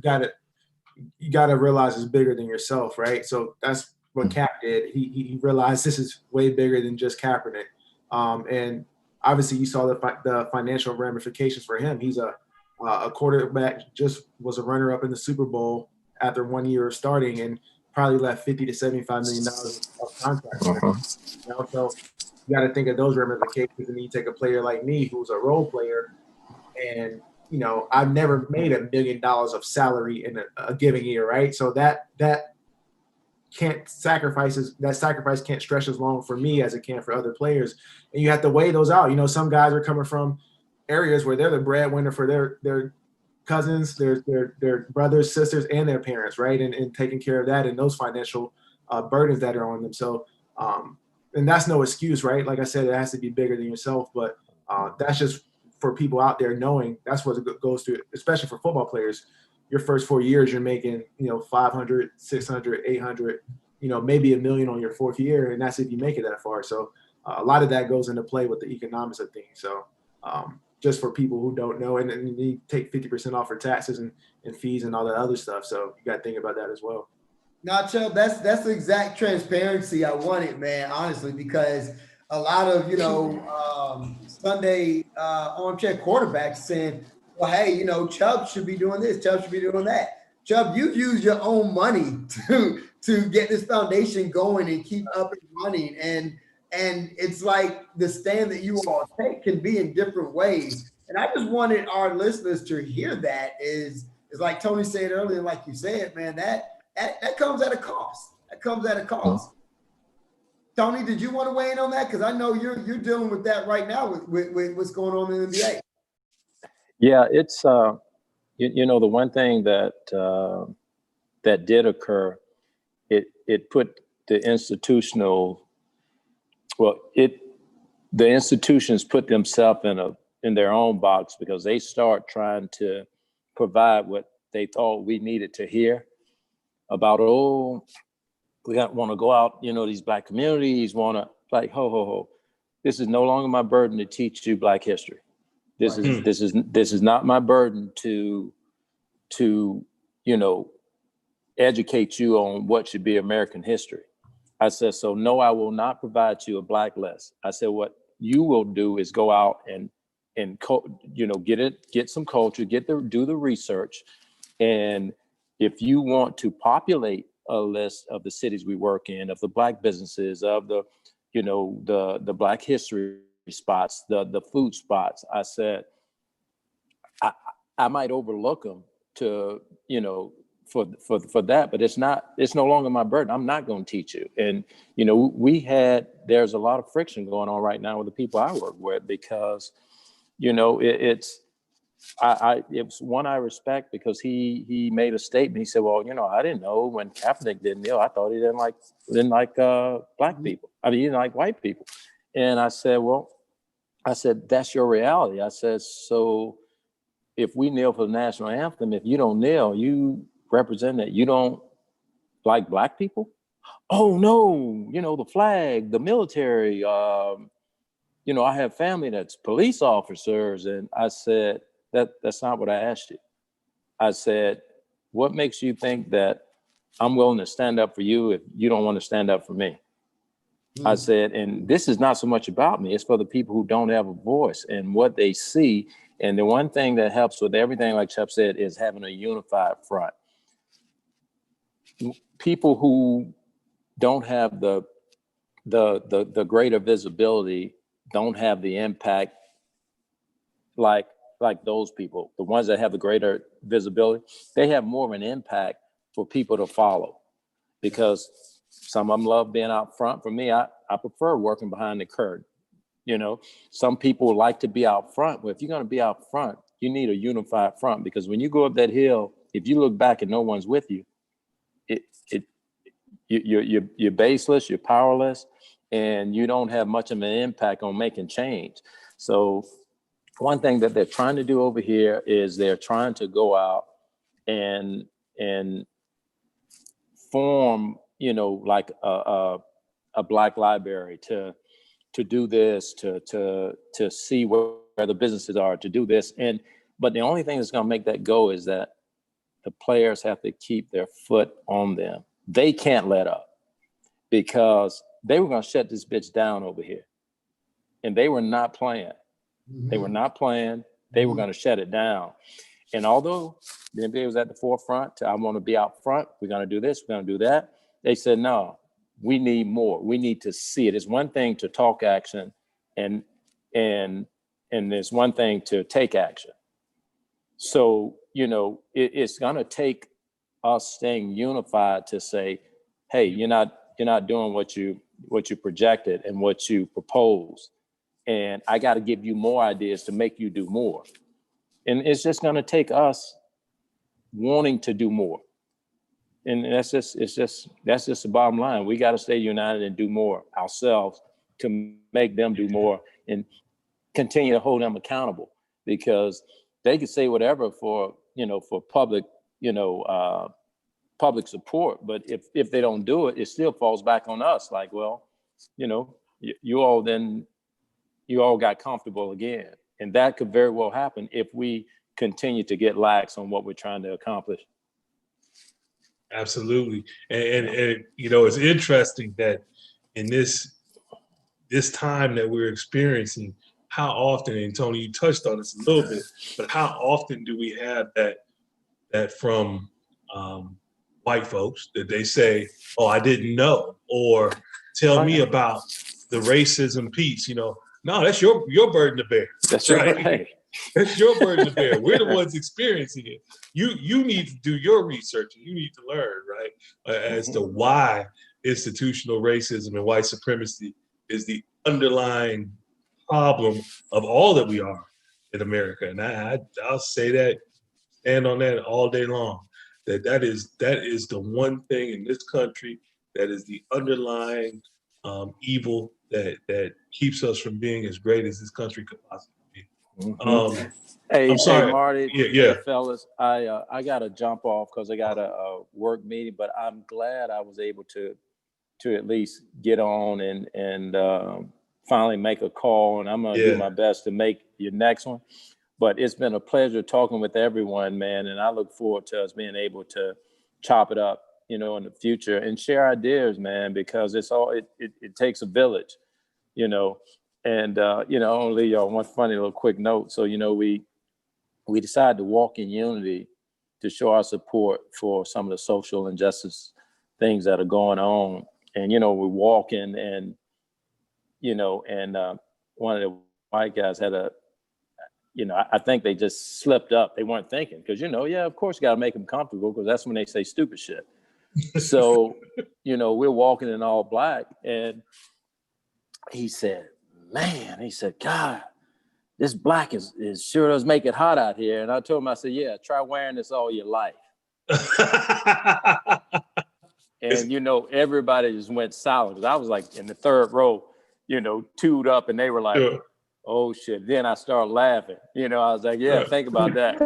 Speaker 4: you gotta realize it's bigger than yourself, right? So that's what Cap did. He realized this is way bigger than just Kaepernick. And obviously you saw the financial ramifications for him. He's a quarterback, just was a runner-up in the Super Bowl after 1 year of starting, and probably left $50 to $75 million of contract. You know, so you got to think of those ramifications. And you take a player like me, who's a role player, and you know, I've never made $1 million of salary in a given year, right? So that sacrifice can't stretch as long for me as it can for other players, and you have to weigh those out. You know, some guys are coming from areas where they're the breadwinner for their cousins, their brothers, sisters, and their parents, right? And taking care of that and those financial burdens that are on them. So, and that's no excuse, right? Like I said, it has to be bigger than yourself, but that's just for people out there knowing that's what it goes through, especially for football players. Your first 4 years, you're making, you know, 500, 600, 800, you know, maybe $1 million on your fourth year. And that's if you make it that far. So a lot of that goes into play with the economics of things. So, just for people who don't know, and you take 50% off for taxes and fees and all that other stuff. So you got to think about that as well.
Speaker 2: Now, Chubb, that's the exact transparency I wanted, man, honestly, because a lot of, you know, Sunday armchair quarterbacks saying, well, hey, you know, Chubb should be doing this, Chubb should be doing that. Chubb, you've used your own money to get this foundation going and keep up and running. And it's like the stand that you all take can be in different ways. And I just wanted our listeners to hear that is like Tony said earlier, like you said, man, that comes at a cost. That comes at a cost. Tony, did you want to weigh in on that? Because I know you're dealing with that right now with what's going on in the NBA.
Speaker 6: Yeah, it's you know, the one thing that that did occur, it put the institutional. Well, the institutions put themselves in their own box because they start trying to provide what they thought we needed to hear about, oh, we want to go out, you know, these Black communities want to, like, ho. This is no longer my burden to teach you Black history. This is not my burden to you know, educate you on what should be American history. I said, so no, I will not provide you a Black list. I said, what you will do is go out and you know, get some culture, do the research. And if you want to populate a list of the cities we work in, of the Black businesses, of the, you know, the Black history spots, the food spots, I said, I might overlook them to, you know, for that, but it's no longer my burden. I'm not going to teach you. And, you know, there's a lot of friction going on right now with the people I work with because, you know, it was one I respect because he made a statement. He said, well, you know, I didn't know when Kaepernick didn't kneel. I thought he didn't like Black people. I mean, he didn't like white people. And I said, that's your reality. I said, so if we kneel for the national anthem, if you don't kneel, you represent that you don't like Black people? Oh no, you know, the flag, the military, you know, I have family that's police officers. And I said, that's not what I asked you. I said, what makes you think that I'm willing to stand up for you if you don't want to stand up for me? I said, and this is not so much about me, it's for the people who don't have a voice and what they see And the one thing that helps with everything, like Chubb said, is having a unified front. People who don't have the greater visibility don't have the impact like those people. The ones that have the greater visibility, they have more of an impact for people to follow, because some of them love being out front. For me, I prefer working behind the curtain. You know, some people like to be out front. Well, if you're going to be out front, you need a unified front, because when you go up that hill, if you look back and no one's with you, you're baseless, you're powerless, and you don't have much of an impact on making change. So one thing that they're trying to do over here is they're trying to go out and form, you know, like a Black library to do this, to see where the businesses are, to do this. But the only thing that's going to make that go is that the players have to keep their foot on them. They can't let up, because they were going to shut this bitch down over here. And they were not playing. They were not playing. They were going to shut it down. And although the NBA was at the forefront, I want to be out front, we're going to do this, we're going to do that, they said, no, we need more. We need to see it. It's one thing to talk action, and there's one thing to take action. So, you know, it's going to take us staying unified to say, hey, you're not doing what you projected and what you proposed, and I got to give you more ideas to make you do more. And it's just going to take us wanting to do more. And that's just the bottom line. We got to stay united and do more ourselves to make them do more and continue to hold them accountable, because they could say whatever for public, public support. But if they don't do it, it still falls back on us. Like, well, you all got comfortable again. And that could very well happen if we continue to get lax on what we're trying to accomplish.
Speaker 1: Absolutely. And it's interesting that in this time that we're experiencing, how often, and Tony, you touched on this a little bit, but how often do we have that from white folks, that they say, oh, I didn't know, or tell me about the racism piece, no, that's your burden to bear.
Speaker 6: That's right.
Speaker 1: That's your burden to bear. We're the ones experiencing it. You need to do your research, and you need to learn, right, as to why institutional racism and white supremacy is the underlying problem of all that we are in America. And I'll say that, stand on that all day long. That is the one thing in this country that is the underlying evil that keeps us from being as great as this country could possibly be.
Speaker 6: Hey,
Speaker 1: I'm sorry.
Speaker 6: Hey, Marty,
Speaker 1: yeah.
Speaker 6: Hey, fellas, I got to jump off because I got a work meeting, but I'm glad I was able to at least get on and finally make a call, and I'm going to do my best to make your next one. But it's been a pleasure talking with everyone, man, and I look forward to us being able to chop it up, in the future and share ideas, man, because it takes a village, and only y'all one funny little quick note. So, we decided to walk in unity to show our support for some of the social injustice things that are going on. And, we're walking and one of the white guys had I think they just slipped up. They weren't thinking because, of course you got to make them comfortable because that's when they say stupid shit. So, we're walking in all black and he said, God, this black is sure does make it hot out here. And I told him, I said, yeah, try wearing this all your life. And, everybody just went silent because I was like in the third row, queued up and they were like, oh shit. Then I started laughing. I was like, yeah, think about that,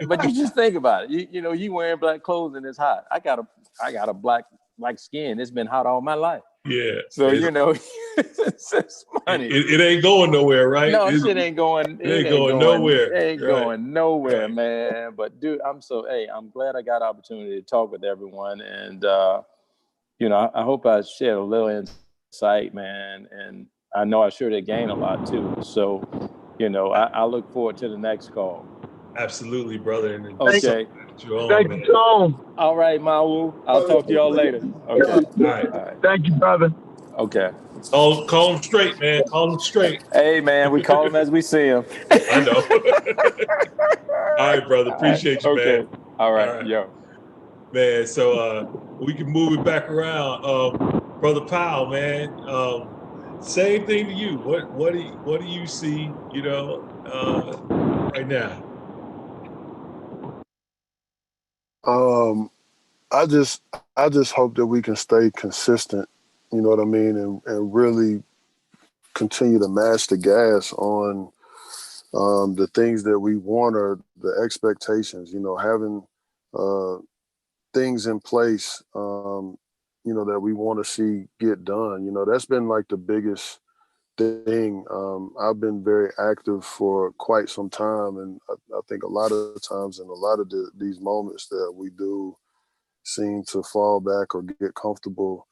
Speaker 6: but you just think about it. You wearing black clothes and it's hot. I got a black skin. It's been hot all my life.
Speaker 1: Yeah.
Speaker 6: So, it's funny.
Speaker 1: It ain't going nowhere, right?
Speaker 6: No, shit ain't going.
Speaker 1: It ain't going nowhere.
Speaker 6: It ain't going nowhere, man. But dude, I'm glad I got an opportunity to talk with everyone. And, I hope I shared a little insight, man. And I know I sure did gain a lot too. So, I look forward to the next call.
Speaker 1: Absolutely, brother. And
Speaker 6: Okay.
Speaker 8: Thank you, Tom.
Speaker 6: All right, Mawu. I'll talk to y'all later. Okay.
Speaker 1: All right.
Speaker 6: All right.
Speaker 8: Thank you, brother.
Speaker 6: Okay.
Speaker 1: Call him straight, man. Call him straight.
Speaker 6: Hey, man, we call him as we see him.
Speaker 1: I know. All right, brother. Appreciate you,
Speaker 6: okay.
Speaker 1: man.
Speaker 6: All right. Yo.
Speaker 1: Man, so we can move it back around. Brother Powell, man. Same thing to you. What do you see, right now?
Speaker 5: I just hope that we can stay consistent, you know what I mean, and really continue to mash the gas on the things that we want or the expectations, having things in place, that we want to see get done. That's been like the biggest thing. I've been very active for quite some time, and I think a lot of times in a lot of these moments that we do seem to fall back or get comfortable.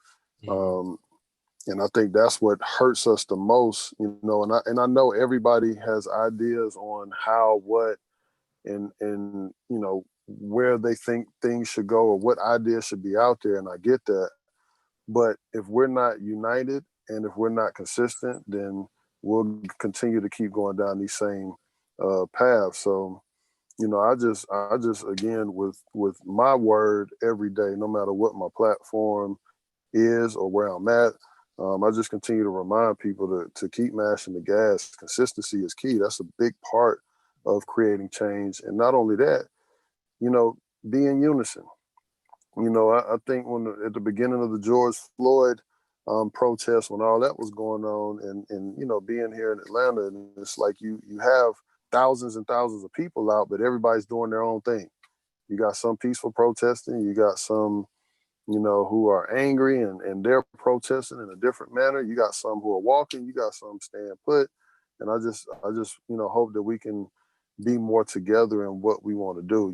Speaker 5: And I think that's what hurts us the most, and I know everybody has ideas on how, what, and where they think things should go or what ideas should be out there, and I get that. But if we're not united and if we're not consistent, then we'll continue to keep going down these same paths. So, I just again with my word every day, no matter what my platform is or where I'm at, I just continue to remind people to keep mashing the gas. Consistency is key. That's a big part of creating change. And not only that, be in unison. I think at the beginning of the George Floyd protest, when all that was going on, and being here in Atlanta, and it's like you have thousands and thousands of people out, but everybody's doing their own thing. You got some peaceful protesting, you got some, who are angry and they're protesting in a different manner. You got some who are walking, you got some staying put. And I just hope that we can be more together in what we want to do.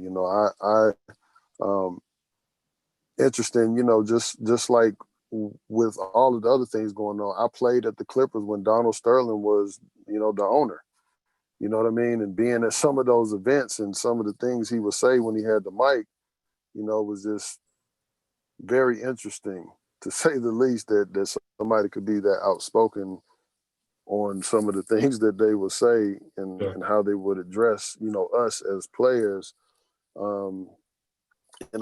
Speaker 5: Interesting, just like with all of the other things going on, I played at the Clippers when Donald Sterling was, the owner. You know what I mean? And being at some of those events and some of the things he would say when he had the mic, was just very interesting, to say the least, that somebody could be that outspoken on some of the things that they would say and how they would address, us as players. And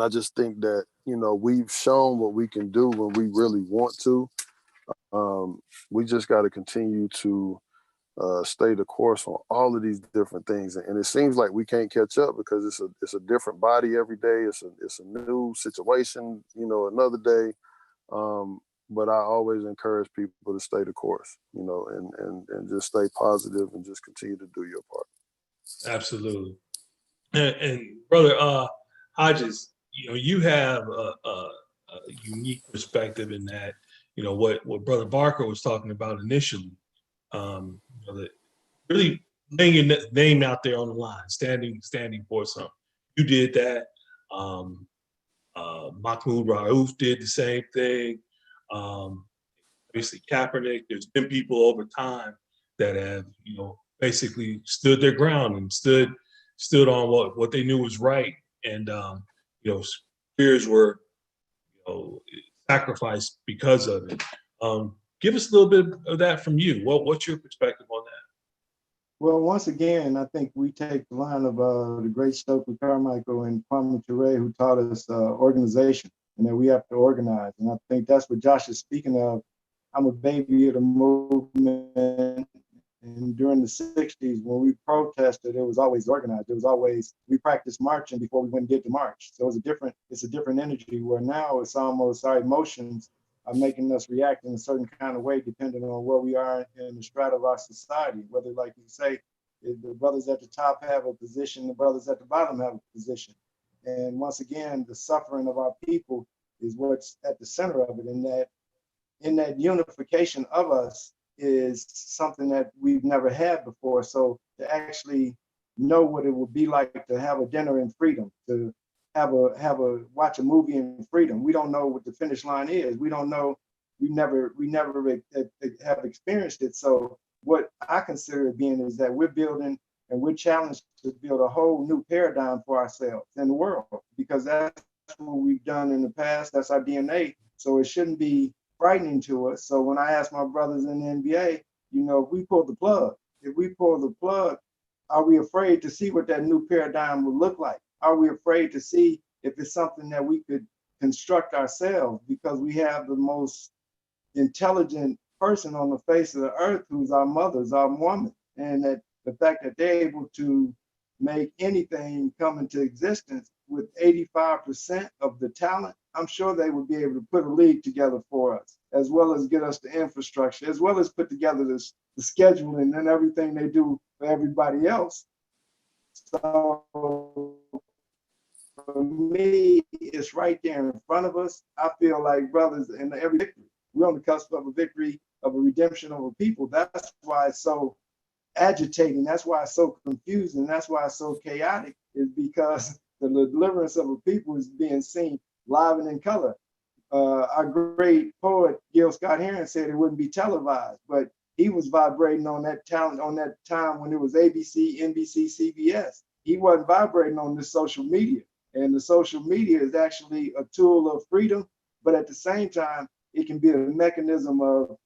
Speaker 5: I just think that, we've shown what we can do when we really want to. We just got to continue to stay the course on all of these different things. And it seems like we can't catch up because it's a different body every day. It's a new situation, another day. But I always encourage people to stay the course, and just stay positive and just continue to do your part.
Speaker 1: Absolutely. And brother Hodges, you have a unique perspective in that, what Brother Barker was talking about initially, that really laying your name out there on the line, standing for something. You did that. Mahmoud Rauf did the same thing. Obviously Kaepernick. There's been people over time that have, basically stood their ground and stood on what they knew was right. And peers were, sacrificed because of it. Give us a little bit of that from you. What's your perspective on that?
Speaker 7: Well, once again, I think we take the line of the great Stokely Carmichael and Kwame Ture, who taught us organization, and that we have to organize. And I think that's what Josh is speaking of. I'm a baby of the movement. And during the 60s, when we protested, it was always organized. It was always, we practiced marching before we went and did the march. So it's a different energy, where now it's almost our emotions are making us react in a certain kind of way, depending on where we are in the strata of our society. Whether, like you say, the brothers at the top have a position, the brothers at the bottom have a position. And once again, the suffering of our people is what's at the center of it. In that unification of us is something that we've never had before. So to actually know what it would be like to have a dinner in freedom, to watch a movie in freedom. We don't know what the finish line is. We don't know. We never have experienced it. So what I consider it being is that we're building and we're challenged to build a whole new paradigm for ourselves in the world, because that's what we've done in the past. That's our DNA. So it shouldn't be frightening to us. So when I ask my brothers in the NBA, you know, if we pull the plug, are we afraid to see what that new paradigm will look like? Are we afraid to see if it's something that we could construct ourselves, because we have the most intelligent person on the face of the earth, who's our mothers, our woman, and that the fact that they're able to make anything come into existence with 85% of the talent, I'm sure they would be able to put a league together for us, as well as get us the infrastructure, as well as put together the scheduling and everything they do for everybody else. So for me, it's right there in front of us. I feel like, brothers, in every victory, we're on the cusp of a victory, of a redemption of a people. That's why it's so agitating. That's why it's so confusing. That's why it's so chaotic, is because the deliverance of a people is being seen live and in color. Our great poet, Gil Scott-Heron, said it wouldn't be televised, but he was vibrating on that talent, on that time when it was ABC, NBC, CBS. He wasn't vibrating on this social media. And the social media is actually a tool of freedom, but at the same time, it can be a mechanism of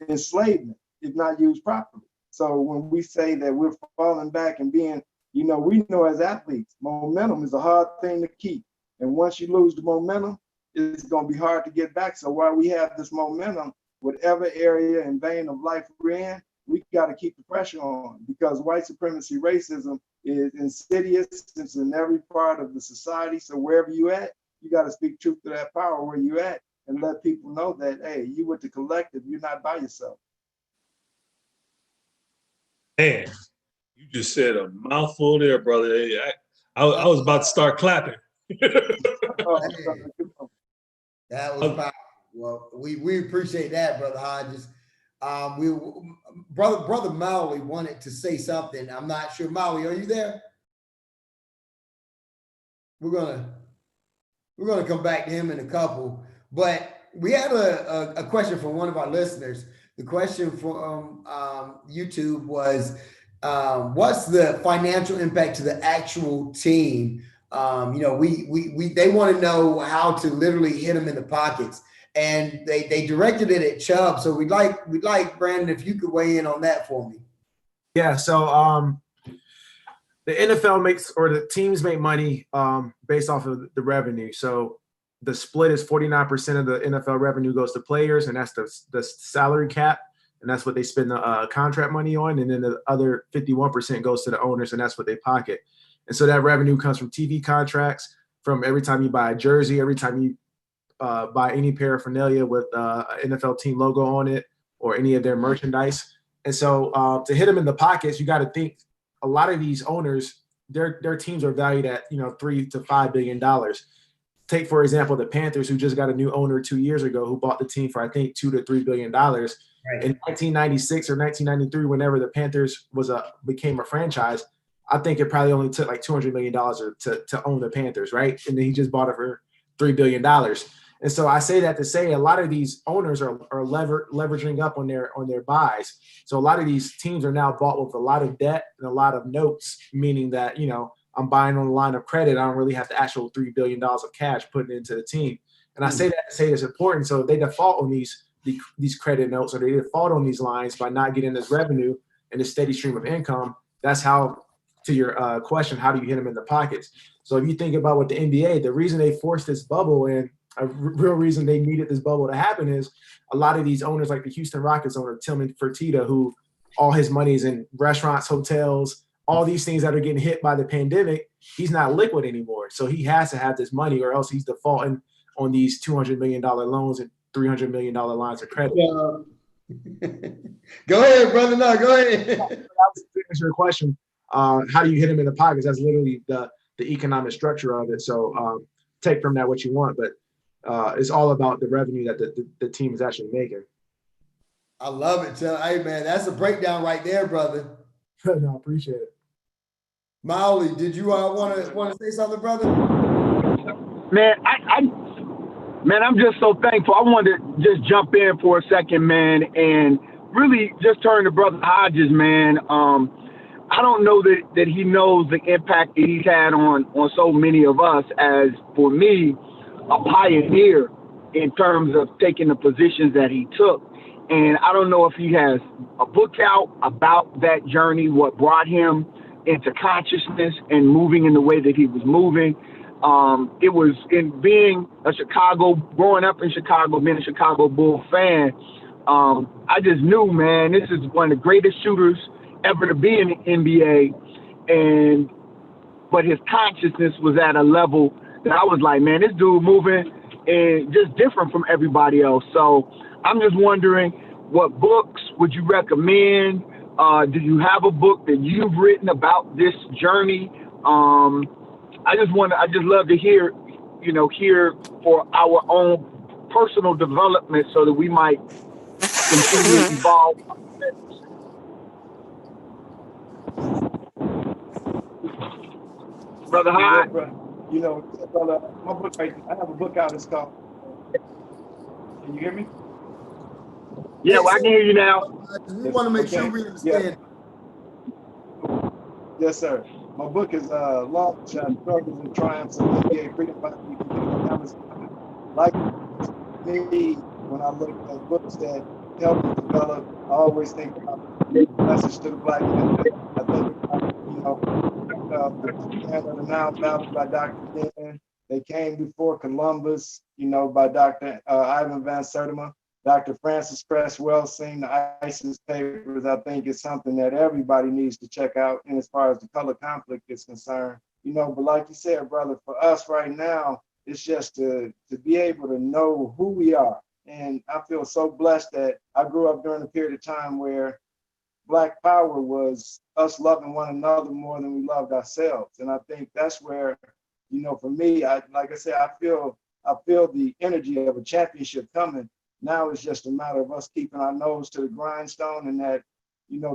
Speaker 7: enslavement if not used properly. So when we say that we're falling back and being, you know, we know as athletes, momentum is a hard thing to keep. And once you lose the momentum, it's going to be hard to get back. So while we have this momentum, whatever area and vein of life we're in, we got to keep the pressure on, because white supremacy racism is insidious. It's in every part of the society. So wherever you at, you got to speak truth to that power where you at and let people know that, hey, you with the collective, you're not by yourself.
Speaker 1: Man, you just said a mouthful there, brother. Hey, I was about to start clapping.
Speaker 7: Oh,
Speaker 2: that was powerful. Well, we appreciate that, Brother Hodges. Brother Maui wanted to say something. I'm not sure. Maui, are you there? We're gonna come back to him in a couple, but we had a question from one of our listeners. The question from YouTube was, what's the financial impact to the actual team? You know, they want to know how to literally hit them in the pockets, and they directed it at Chubb. So we'd like Brandon, if you could weigh in on that for me.
Speaker 4: Yeah. So the NFL makes, or the teams make money based off of the revenue. So the split is 49% of the NFL revenue goes to players, and that's the salary cap, and that's what they spend the contract money on. And then the other 51% goes to the owners, and that's what they pocket. And so that revenue comes from TV contracts, from every time you buy a jersey, every time you buy any paraphernalia with NFL team logo on it, or any of their merchandise. And so to hit them in the pockets, you got to think a lot of these owners, their teams are valued at, you know, $3 to $5 billion. Take, for example, the Panthers, who just got a new owner 2 years ago, who bought the team for, I think, $2 to $3 billion. Right. In 1996 or 1993, whenever the Panthers became a franchise, I think it probably only took like $200 million to own the Panthers, right? And then he just bought it for $3 billion. And so I say that to say a lot of these owners are leveraging up on their buys. So a lot of these teams are now bought with a lot of debt and a lot of notes, meaning that, you know, I'm buying on the line of credit. I don't really have the actual $3 billion of cash put into the team. And I say that to say it's important. So if they default on these credit notes, or they default on these lines by not getting this revenue and a steady stream of income, that's how, to your question, how do you hit them in the pockets? So if you think about what the NBA, the reason they forced this bubble, and a real reason they needed this bubble to happen, is a lot of these owners, like the Houston Rockets owner, Tillman Fertitta, who all his money is in restaurants, hotels, all these things that are getting hit by the pandemic, he's not liquid anymore. So he has to have this money, or else he's defaulting on these $200 million loans and $300 million lines of credit.
Speaker 2: Go ahead, brother. No, go ahead.
Speaker 4: To answer your question, how do you hit him in the pockets? That's literally the economic structure of it. So take from that what you want, but it's all about the revenue that the team is actually making.
Speaker 2: I love it. Hey, man, that's a breakdown right there, brother.
Speaker 4: No, I appreciate it.
Speaker 2: Mauli, did you want to say something, brother?
Speaker 8: Man, I'm just so thankful. I wanted to just jump in for a second, man, and really just turn to Brother Hodges, man. I don't know that he knows the impact that he's had on so many of us as, for me, a pioneer in terms of taking the positions that he took. And I don't know if he has a book out about that journey, what brought him into consciousness and moving in the way that he was moving. It was in being growing up in Chicago, being a Chicago Bull fan. I just knew, man, this is one of the greatest shooters ever to be in the NBA. But his consciousness was at a level that I was like, man, this dude moving and just different from everybody else. So I'm just wondering, what books would you recommend? Do you have a book that you've written about this journey? I just love to hear for our own personal development so that we might continue to evolve. Brother Hyde?
Speaker 7: Brother, my book I have a book out. It's called, can you hear me?
Speaker 8: Yeah, well, I can hear you now.
Speaker 2: We want to make sure we understand.
Speaker 7: Yeah. Yes, sir. My book is Long Shot, Struggles and Triumphs of NBA Freedom Fighter. You can get it on Amazon. Like me, when I look at books that help me develop, I always think about the message to the Black man. I think about, the land of the Nile Valley by Dr. Ken. They came before Columbus, by Dr. Ivan Van Sertima. Dr. Francis Cresswell seen the ISIS papers. I think it's something that everybody needs to check out. And as far as the color conflict is concerned, but like you said, brother, for us right now, it's just to be able to know who we are. And I feel so blessed that I grew up during a period of time where Black power was us loving one another more than we loved ourselves. And I think that's where, for me, like I said, I feel the energy of a championship coming. Now it's just a matter of us keeping our nose to the grindstone, and that,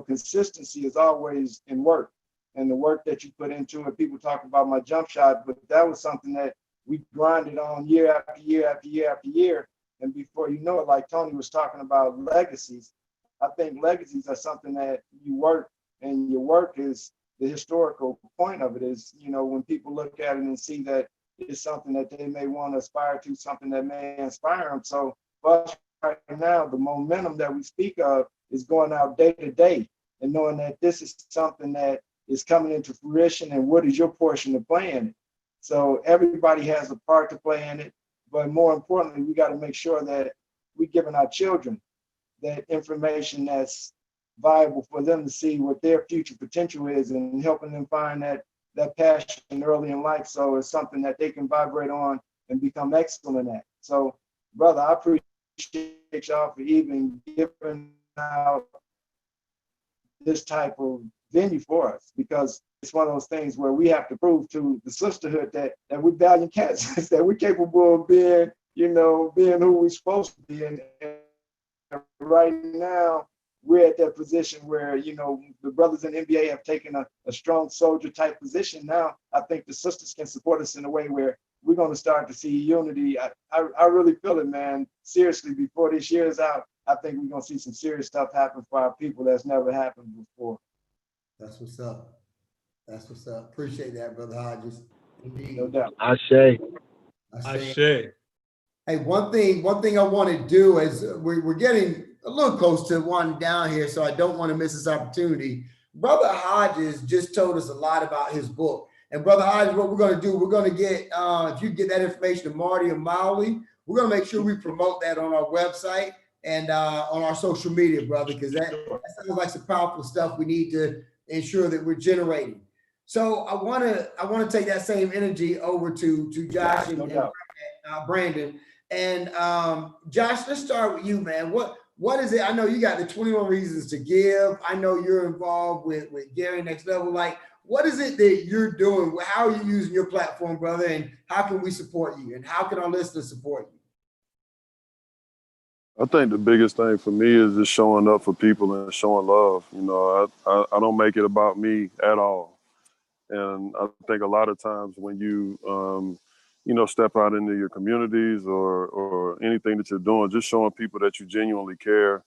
Speaker 7: consistency is always in work, and the work that you put into it. People talk about my jump shot, but that was something that we grinded on year after year after year after year. And before you know it, like Tony was talking about legacies, I think legacies are something that you work, and your work is the historical point of it is, when people look at it and see that it's something that they may want to aspire to, something that may inspire them. So for us right now, the momentum that we speak of is going out day to day and knowing that this is something that is coming into fruition, and what is your portion to play in it. So everybody has a part to play in it, but more importantly, we got to make sure that we're giving our children that information that's viable for them to see what their future potential is, and helping them find that passion early in life, so it's something that they can vibrate on and become excellent at. So, brother, I appreciate y'all for even giving out this type of venue for us, because it's one of those things where we have to prove to the sisterhood that we're valiant cats, that we're capable of being, being who we're supposed to be. And right now, we're at that position where, the brothers in NBA have taken a strong soldier type position. Now, I think the sisters can support us in a way where we're going to start to see unity. I really feel it, man. Seriously, before this year is out, I think we're going to see some serious stuff happen for our people that's never happened before.
Speaker 2: That's what's up. That's what's up. Appreciate that, Brother Hodges. Indeed.
Speaker 7: No doubt.
Speaker 8: Ashe.
Speaker 2: Hey, one thing I want to do is we're getting a little close to winding down here, so I don't want to miss this opportunity. Brother Hodges just told us a lot about his book. And Brother Hodges, what we're going to do, we're going to get, if you get that information to Marty and Molly, we're going to make sure we promote that on our website and on our social media, brother, because that sounds like some powerful stuff we need to ensure that we're generating. So I want to take that same energy over to Josh and Brandon. And Josh, let's start with you, man. What is it? I know you got the 21 Reasons to Give. I know you're involved with Gary Next Level. Like, what is it that you're doing? How are you using your platform, brother? And how can we support you? And how can our listeners support you?
Speaker 5: I think the biggest thing for me is just showing up for people and showing love. I don't make it about me at all. And I think a lot of times when you, step out into your communities or anything that you're doing, just showing people that you genuinely care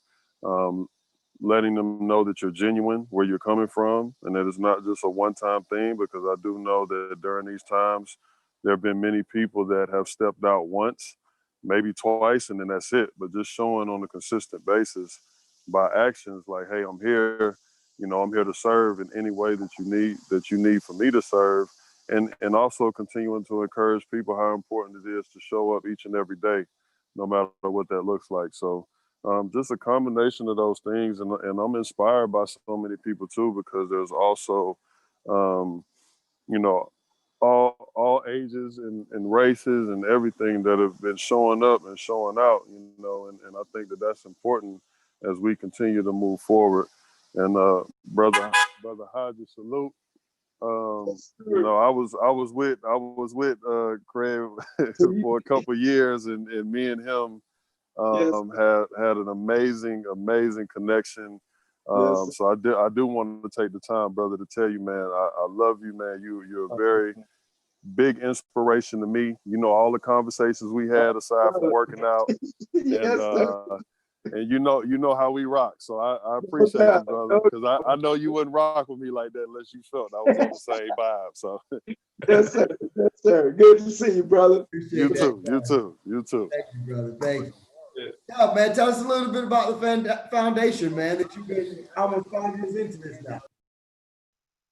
Speaker 5: letting them know that you're genuine, where you're coming from, and that it's not just a one-time thing, because I do know that during these times, there have been many people that have stepped out once, maybe twice, and then that's it. But just showing on a consistent basis by actions like, hey, I'm here, I'm here to serve in any way that you need for me to serve. And also continuing to encourage people how important it is to show up each and every day, no matter what that looks like. So just a combination of those things. And I'm inspired by so many people too, because there's also, you know, all ages and races and everything that have been showing up and showing out, and I think that that's important as we continue to move forward. And brother Hodges, salute. I was with Craig for a couple of years, and me and him had an amazing connection. So I do want to take the time, brother, to tell you, man, I love you, man. You're a very big inspiration to me. All the conversations we had aside from working out, and you know how we rock. So I appreciate you, brother, because I know you wouldn't rock with me like that unless you felt I was on the same vibe. So
Speaker 9: yes, sir. Good to see you, brother.
Speaker 2: Appreciate
Speaker 5: you
Speaker 2: that,
Speaker 5: too.
Speaker 2: Thank you, brother. Thank you. Yeah, man, tell us a little bit about the foundation, man, that you've been almost 5 years into this now.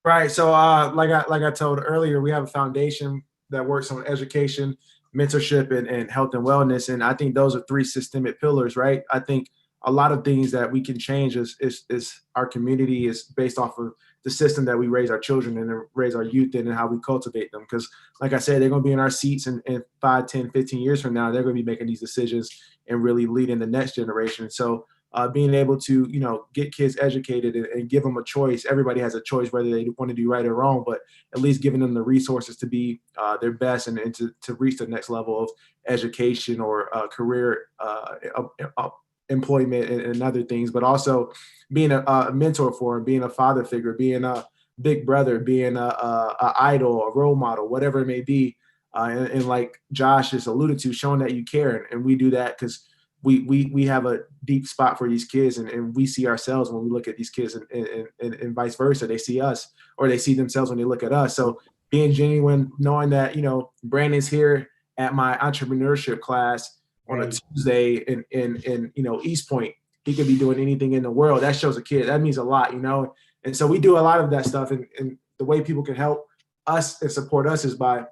Speaker 4: Right. So like I told earlier, we have a foundation that works on education, mentorship, and health and wellness. And I think those are 3 systemic pillars, right? I think a lot of things that we can change is our community is based off of the system that we raise our children and raise our youth in, and how we cultivate them. Because like I said, they're going to be in our seats in 5, 10, 15 years from now. They're going to be making these decisions and really leading the next generation. So being able to, get kids educated and give them a choice. Everybody has a choice whether they want to do right or wrong, but at least giving them the resources to be their best and to reach the next level of education or career employment and other things, but also being a mentor for them, being a father figure, being a big brother, being a idol, a role model, whatever it may be. And like Josh has alluded to, showing that you care. And we do that because we have a deep spot for these kids, and we see ourselves when we look at these kids, and vice versa. They see us, or they see themselves when they look at us. So being genuine, knowing that, Brandon's here at my entrepreneurship class on a Tuesday in East Point. He could be doing anything in the world. That shows a kid. That means a lot, And so we do a lot of that stuff. And the way people can help us and support us is by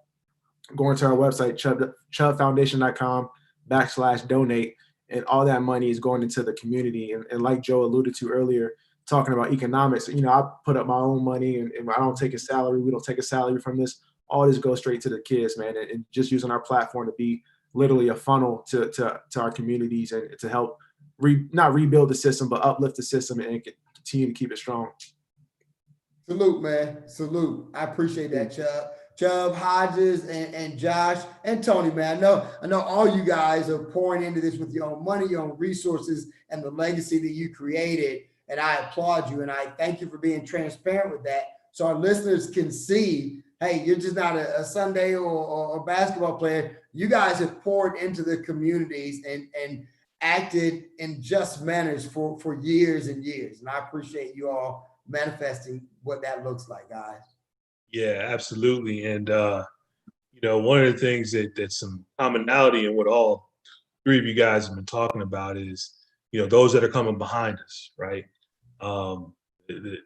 Speaker 4: going to our website, chubbfoundation.com/donate. And all that money is going into the community. And like Joe alluded to earlier, talking about economics, I put up my own money, and I don't take a salary. We don't take a salary from this. All this goes straight to the kids, man. And just using our platform to be literally a funnel to our communities, and to help not rebuild the system, but uplift the system and continue to keep it strong.
Speaker 2: Salute, man. Salute. I appreciate that, Chubb, Hodges, and Josh, and Tony, man. I know all you guys are pouring into this with your own money, your own resources, and the legacy that you created. And I applaud you, and I thank you for being transparent with that, so our listeners can see, hey, you're just not a Sunday or a basketball player. You guys have poured into the communities and acted in just manners for years and years. And I appreciate you all manifesting what that looks like, guys.
Speaker 1: Yeah, absolutely. And, one of the things that's some commonality in what all 3 of you guys have been talking about is, those that are coming behind us, right? The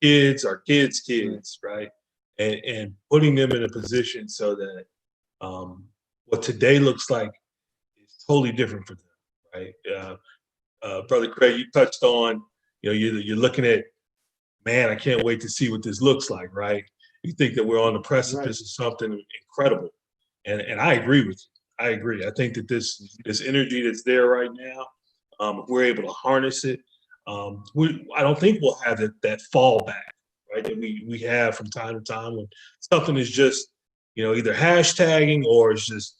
Speaker 1: kids, our kids, right? And putting them in a position so that what today looks like is totally different for them, right? Brother Craig, you touched on, you're looking at, man, I can't wait to see what this looks like, right? You think that we're on the precipice of something incredible. And I agree with you. I agree. I think that this energy that's there right now, if we're able to harness it, I don't think we'll have that fallback, right, that we have from time to time when something is just, either hashtagging or it's just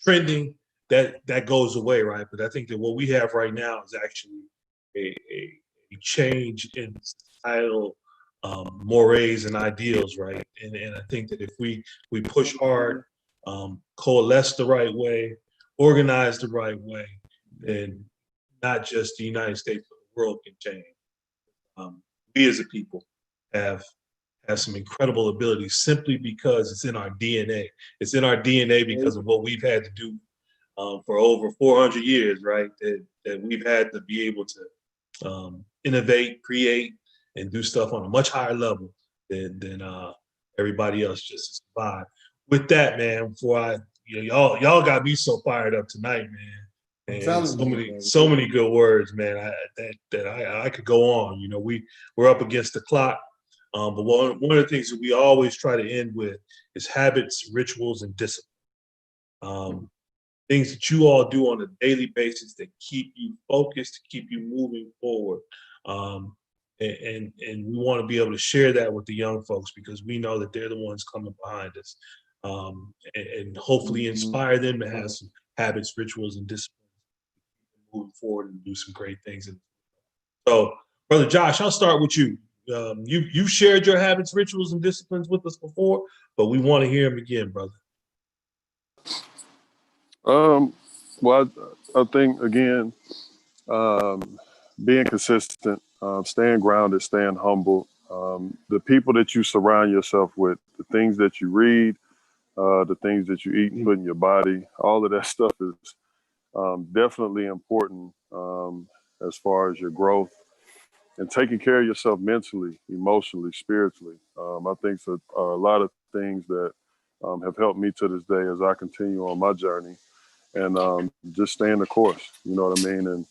Speaker 1: trending, that goes away, right? But I think that what we have right now is actually a change in societal mores and ideals, right? And I think that if we push hard, coalesce the right way, organize the right way, then not just the United States, but the world can change. we as a people have some incredible abilities simply because it's in our DNA. It's in our DNA because of what we've had to do for over 400 years, right? That we've had to be able to innovate, create, and do stuff on a much higher level than everybody else just to survive. With that, man, before y'all got me so fired up tonight, man. And so many good words, man. I could go on. You know, we're up against the clock. But one of the things that we always try to end with is habits, rituals, and discipline. Things that you all do on a daily basis that keep you focused, to keep you moving forward. And we want to be able to share that with the young folks because we know that they're the ones coming behind us. And hopefully inspire them to have some habits, rituals, and discipline moving forward and do some great things. And so, Brother Josh, I'll start with you. You've shared your habits, rituals, and disciplines with us before, but we want to hear them again, brother.
Speaker 5: Well, I think again, being consistent, staying grounded, staying humble, the people that you surround yourself with, the things that you read, the things that you eat and put in your body, all of that stuff is definitely important as far as your growth and taking care of yourself mentally, emotionally, spiritually. I think so, are a lot of things that have helped me to this day as I continue on my journey and just staying the course, you know what I mean? And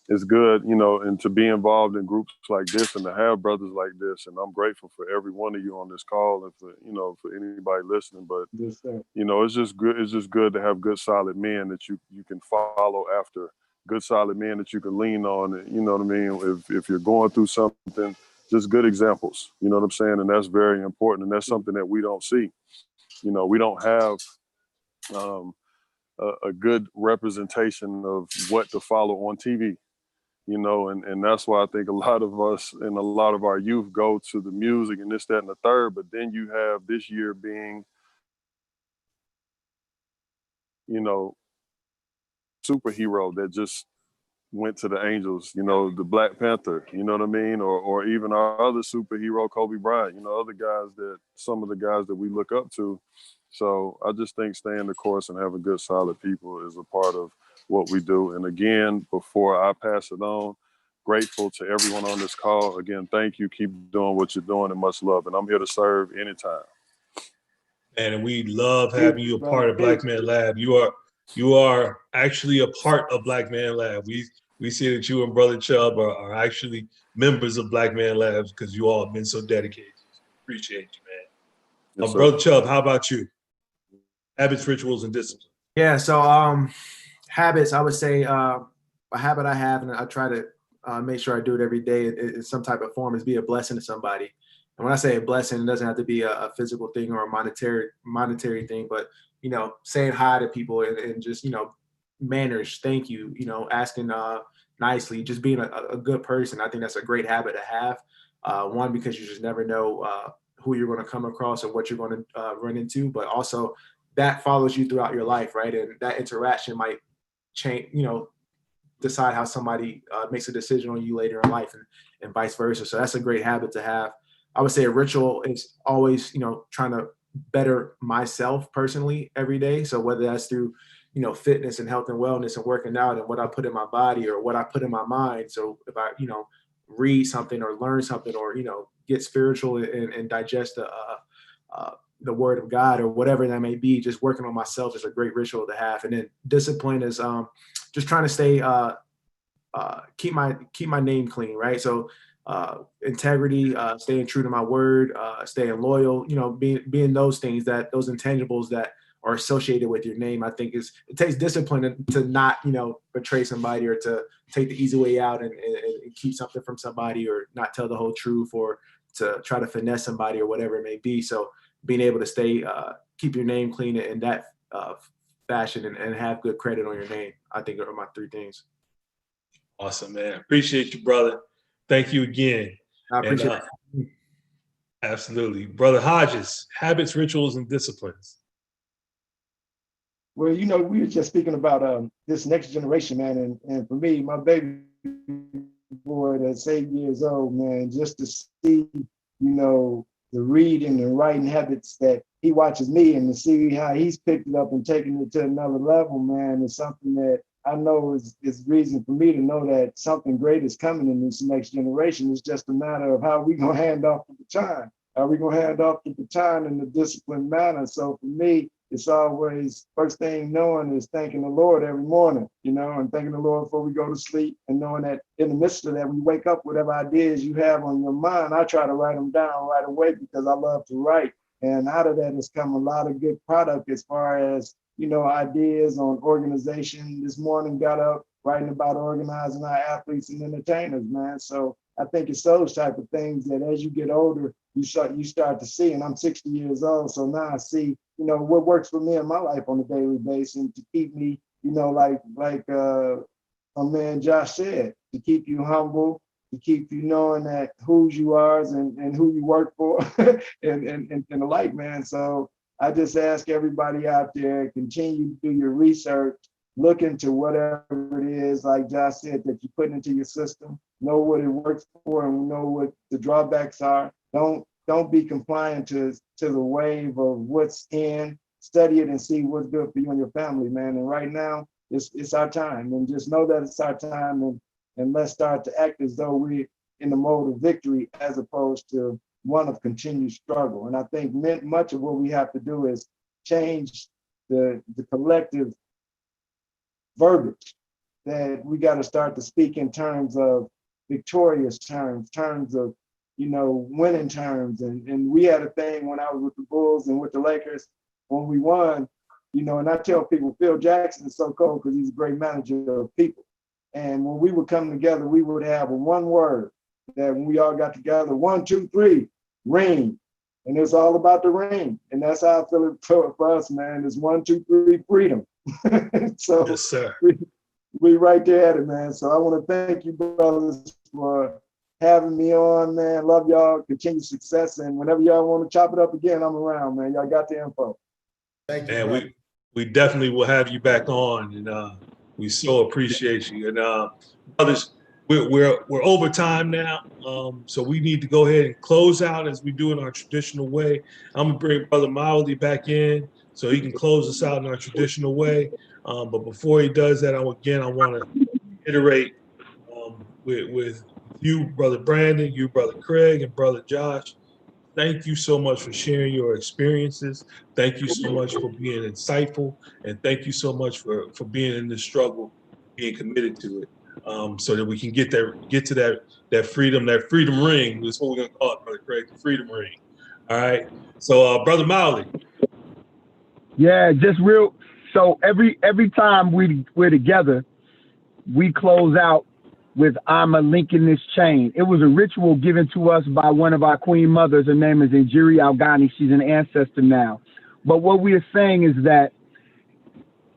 Speaker 5: it's good, you know, and to be involved in groups like this and to have brothers like this. And I'm grateful for every one of you on this call and for, you know, for anybody listening. But, you know, it's just good. It's just good to have good, solid men that you can follow after, good, solid men that you can lean on. You know what I mean? If you're going through something, just good examples, you know what I'm saying? And that's very important. And that's something that we don't see. You know, we don't have a good representation of what to follow on TV. You know, and that's why I think a lot of us and a lot of our youth go to the music and this, that, and the third. But then you have this year being, you know, superhero that just went to the Angels, you know, the Black Panther, you know what I mean? Or even our other superhero, Kobe Bryant, you know, some of the guys that we look up to. So I just think staying the course and having good, solid people is a part of what we do. And again, before I pass it on, grateful to everyone on this call. Again, thank you. Keep doing what you're doing and much love. And I'm here to serve anytime.
Speaker 1: And we love having you a part of Black Man Lab. You are actually a part of Black Man Lab. We see that you and Brother Chubb are actually members of Black Man Labs because you all have been so dedicated. Appreciate you, man.
Speaker 5: Yes,
Speaker 1: Brother Chubb, how about you? Habits, rituals, and discipline.
Speaker 4: Yeah, so habits, I would say a habit I have, and I try to make sure I do it every day in some type of form, is be a blessing to somebody. And when I say a blessing, it doesn't have to be a physical thing or a monetary thing, but, you know, saying hi to people and just, you know, manners, thank you, you know, asking nicely, just being a good person. I think that's a great habit to have. One, because you just never know who you're going to come across or what you're going to run into, but also that follows you throughout your life, right? And that interaction might change, you know, decide how somebody makes a decision on you later in life and vice versa. So that's a great habit to have. I would say a ritual is always, you know, trying to better myself personally every day. So whether that's through, you know, fitness and health and wellness and working out and what I put in my body or what I put in my mind. So if I, you know, read something or learn something or, you know, get spiritual and digest the word of God or whatever that may be, just working on myself is a great ritual to have. And then discipline is just trying to stay, keep my name clean, right? So integrity, staying true to my word, staying loyal, you know, being those things, those intangibles that are associated with your name. I think it takes discipline to not, you know, betray somebody or to take the easy way out and keep something from somebody or not tell the whole truth or to try to finesse somebody or whatever it may be. So being able to stay, keep your name clean in that fashion and have good credit on your name, I think are my three things.
Speaker 1: Awesome, man. Appreciate you, brother. Thank you again.
Speaker 4: I appreciate it.
Speaker 1: Absolutely. Brother Hodges, habits, rituals, and disciplines.
Speaker 7: Well, you know, we were just speaking about this next generation, man. And for me, my baby boy that's 8 years old, man, just to see, the reading and writing habits that he watches me and to see how he's picked it up and taken it to another level, man, is something that I know is reason for me to know that something great is coming in this next generation. It's just a matter of how we gonna hand off the baton. Are we gonna hand off the baton in a disciplined manner? So for me, it's always first thing knowing is thanking the Lord every morning, and thanking the Lord before we go to sleep, and knowing that in the midst of that, we wake up, whatever ideas you have on your mind, I try to write them down right away because I love to write. And out of that has come a lot of good product as far as, ideas on organization. This morning got up writing about organizing our athletes and entertainers, man. So I think it's those type of things that as you get older, you start to see, and I'm 60 years old. So now I see, what works for me in my life on a daily basis and to keep me, like my man Josh said, to keep you humble, to keep you knowing that whose you are and who you work for and the like, man. So I just ask everybody out there, continue to do your research, look into whatever it is, like Josh said, that you put into your system, know what it works for and know what the drawbacks are. Don't be compliant to the wave of what's in. Study it and see what's good for you and your family, man. And right now, it's our time. And just know that it's our time and let's start to act as though we're in the mode of victory as opposed to one of continued struggle. And I think much of what we have to do is change the collective verbiage that we got to start to speak in terms of victorious terms of, winning terms. And we had a thing when I was with the Bulls and with the Lakers, when we won, and I tell people, Phil Jackson is so cool because he's a great manager of people. And when we would come together, we would have one word that when we all got together, 1, 2, 3, ring. And it's all about the ring. And that's how I feel it for us, man. It's 1, 2, 3, freedom. So
Speaker 1: Yes, sir.
Speaker 7: We right there at it, man. So I want to thank you, brothers, for having me on, man. Love y'all. Continued success. And whenever y'all want to chop it up again, I'm around, man. Y'all got the info.
Speaker 2: Thank you.
Speaker 1: And we definitely will have you back on, and we so appreciate you. And brothers, we're over time now, so we need to go ahead and close out as we do in our traditional way. I'm gonna bring Brother Mowley back in so he can close us out in our traditional way. But before he does that, I want to reiterate with you, Brother Brandon, you, Brother Craig, and Brother Josh. Thank you so much for sharing your experiences. Thank you so much for being insightful, and thank you so much for being in this struggle, being committed to it, so that we can get to that freedom ring. Is what we're gonna call it, Brother Craig, the freedom ring. All right. So, Brother Mowley.
Speaker 8: Yeah, just real. So every time we're together, we close out with I'm a link in this chain. It was a ritual given to us by one of our queen mothers. Her name is Injiri Alghani. She's an ancestor now. But what we are saying is that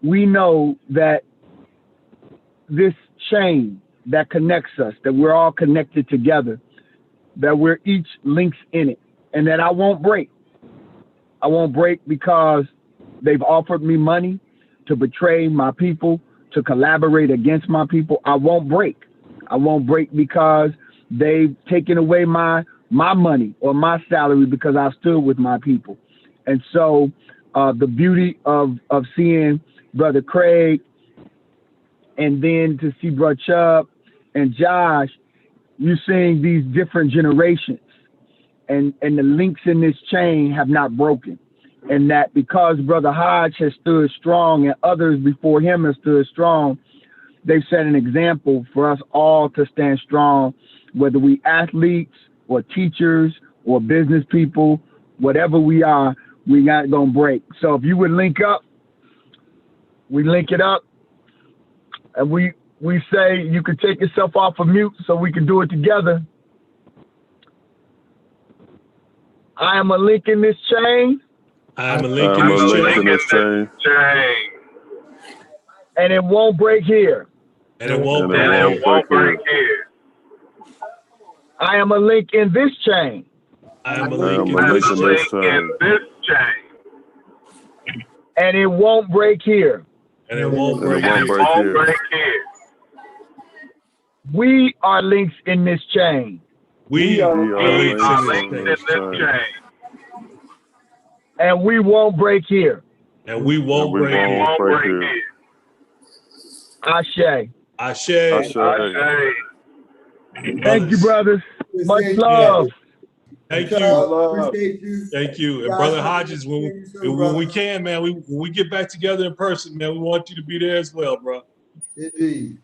Speaker 8: we know that this chain that connects us, that we're all connected together, that we're each links in it, and that I won't break. I won't break because they've offered me money to betray my people, to collaborate against my people. I won't break. I won't break because they've taken away my money or my salary because I stood with my people. And so the beauty of seeing Brother Craig and then to see Brother Chubb and Josh, you're seeing these different generations and the links in this chain have not broken. And that because Brother Hodge has stood strong and others before him have stood strong, they've set an example for us all to stand strong, whether we athletes or teachers or business people, whatever we are, we not gonna break. So if you would link up, we link it up, and we say you can take yourself off of mute so we can do it together. I am a link in this chain.
Speaker 1: I am a link in this chain.
Speaker 8: And it won't break here.
Speaker 1: And it won't break here.
Speaker 8: I am a link in this chain.
Speaker 1: I am a link in this chain.
Speaker 8: And it won't break here.
Speaker 1: And it won't break here.
Speaker 8: We are links in this chain.
Speaker 1: We are links in this chain.
Speaker 8: And we won't break here.
Speaker 1: And we won't break here.
Speaker 8: Ashe.
Speaker 1: Ashe.
Speaker 8: Thank you, brothers. Much love.
Speaker 1: Thank you.
Speaker 2: Appreciate you.
Speaker 1: Thank you. And Brother Hodges, when we can, man, when we get back together in person, man, we want you to be there as well, bro.
Speaker 2: Indeed.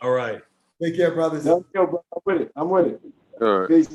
Speaker 1: All right.
Speaker 2: Take care, brothers.
Speaker 9: I'm with it.
Speaker 5: All right.
Speaker 9: Peace.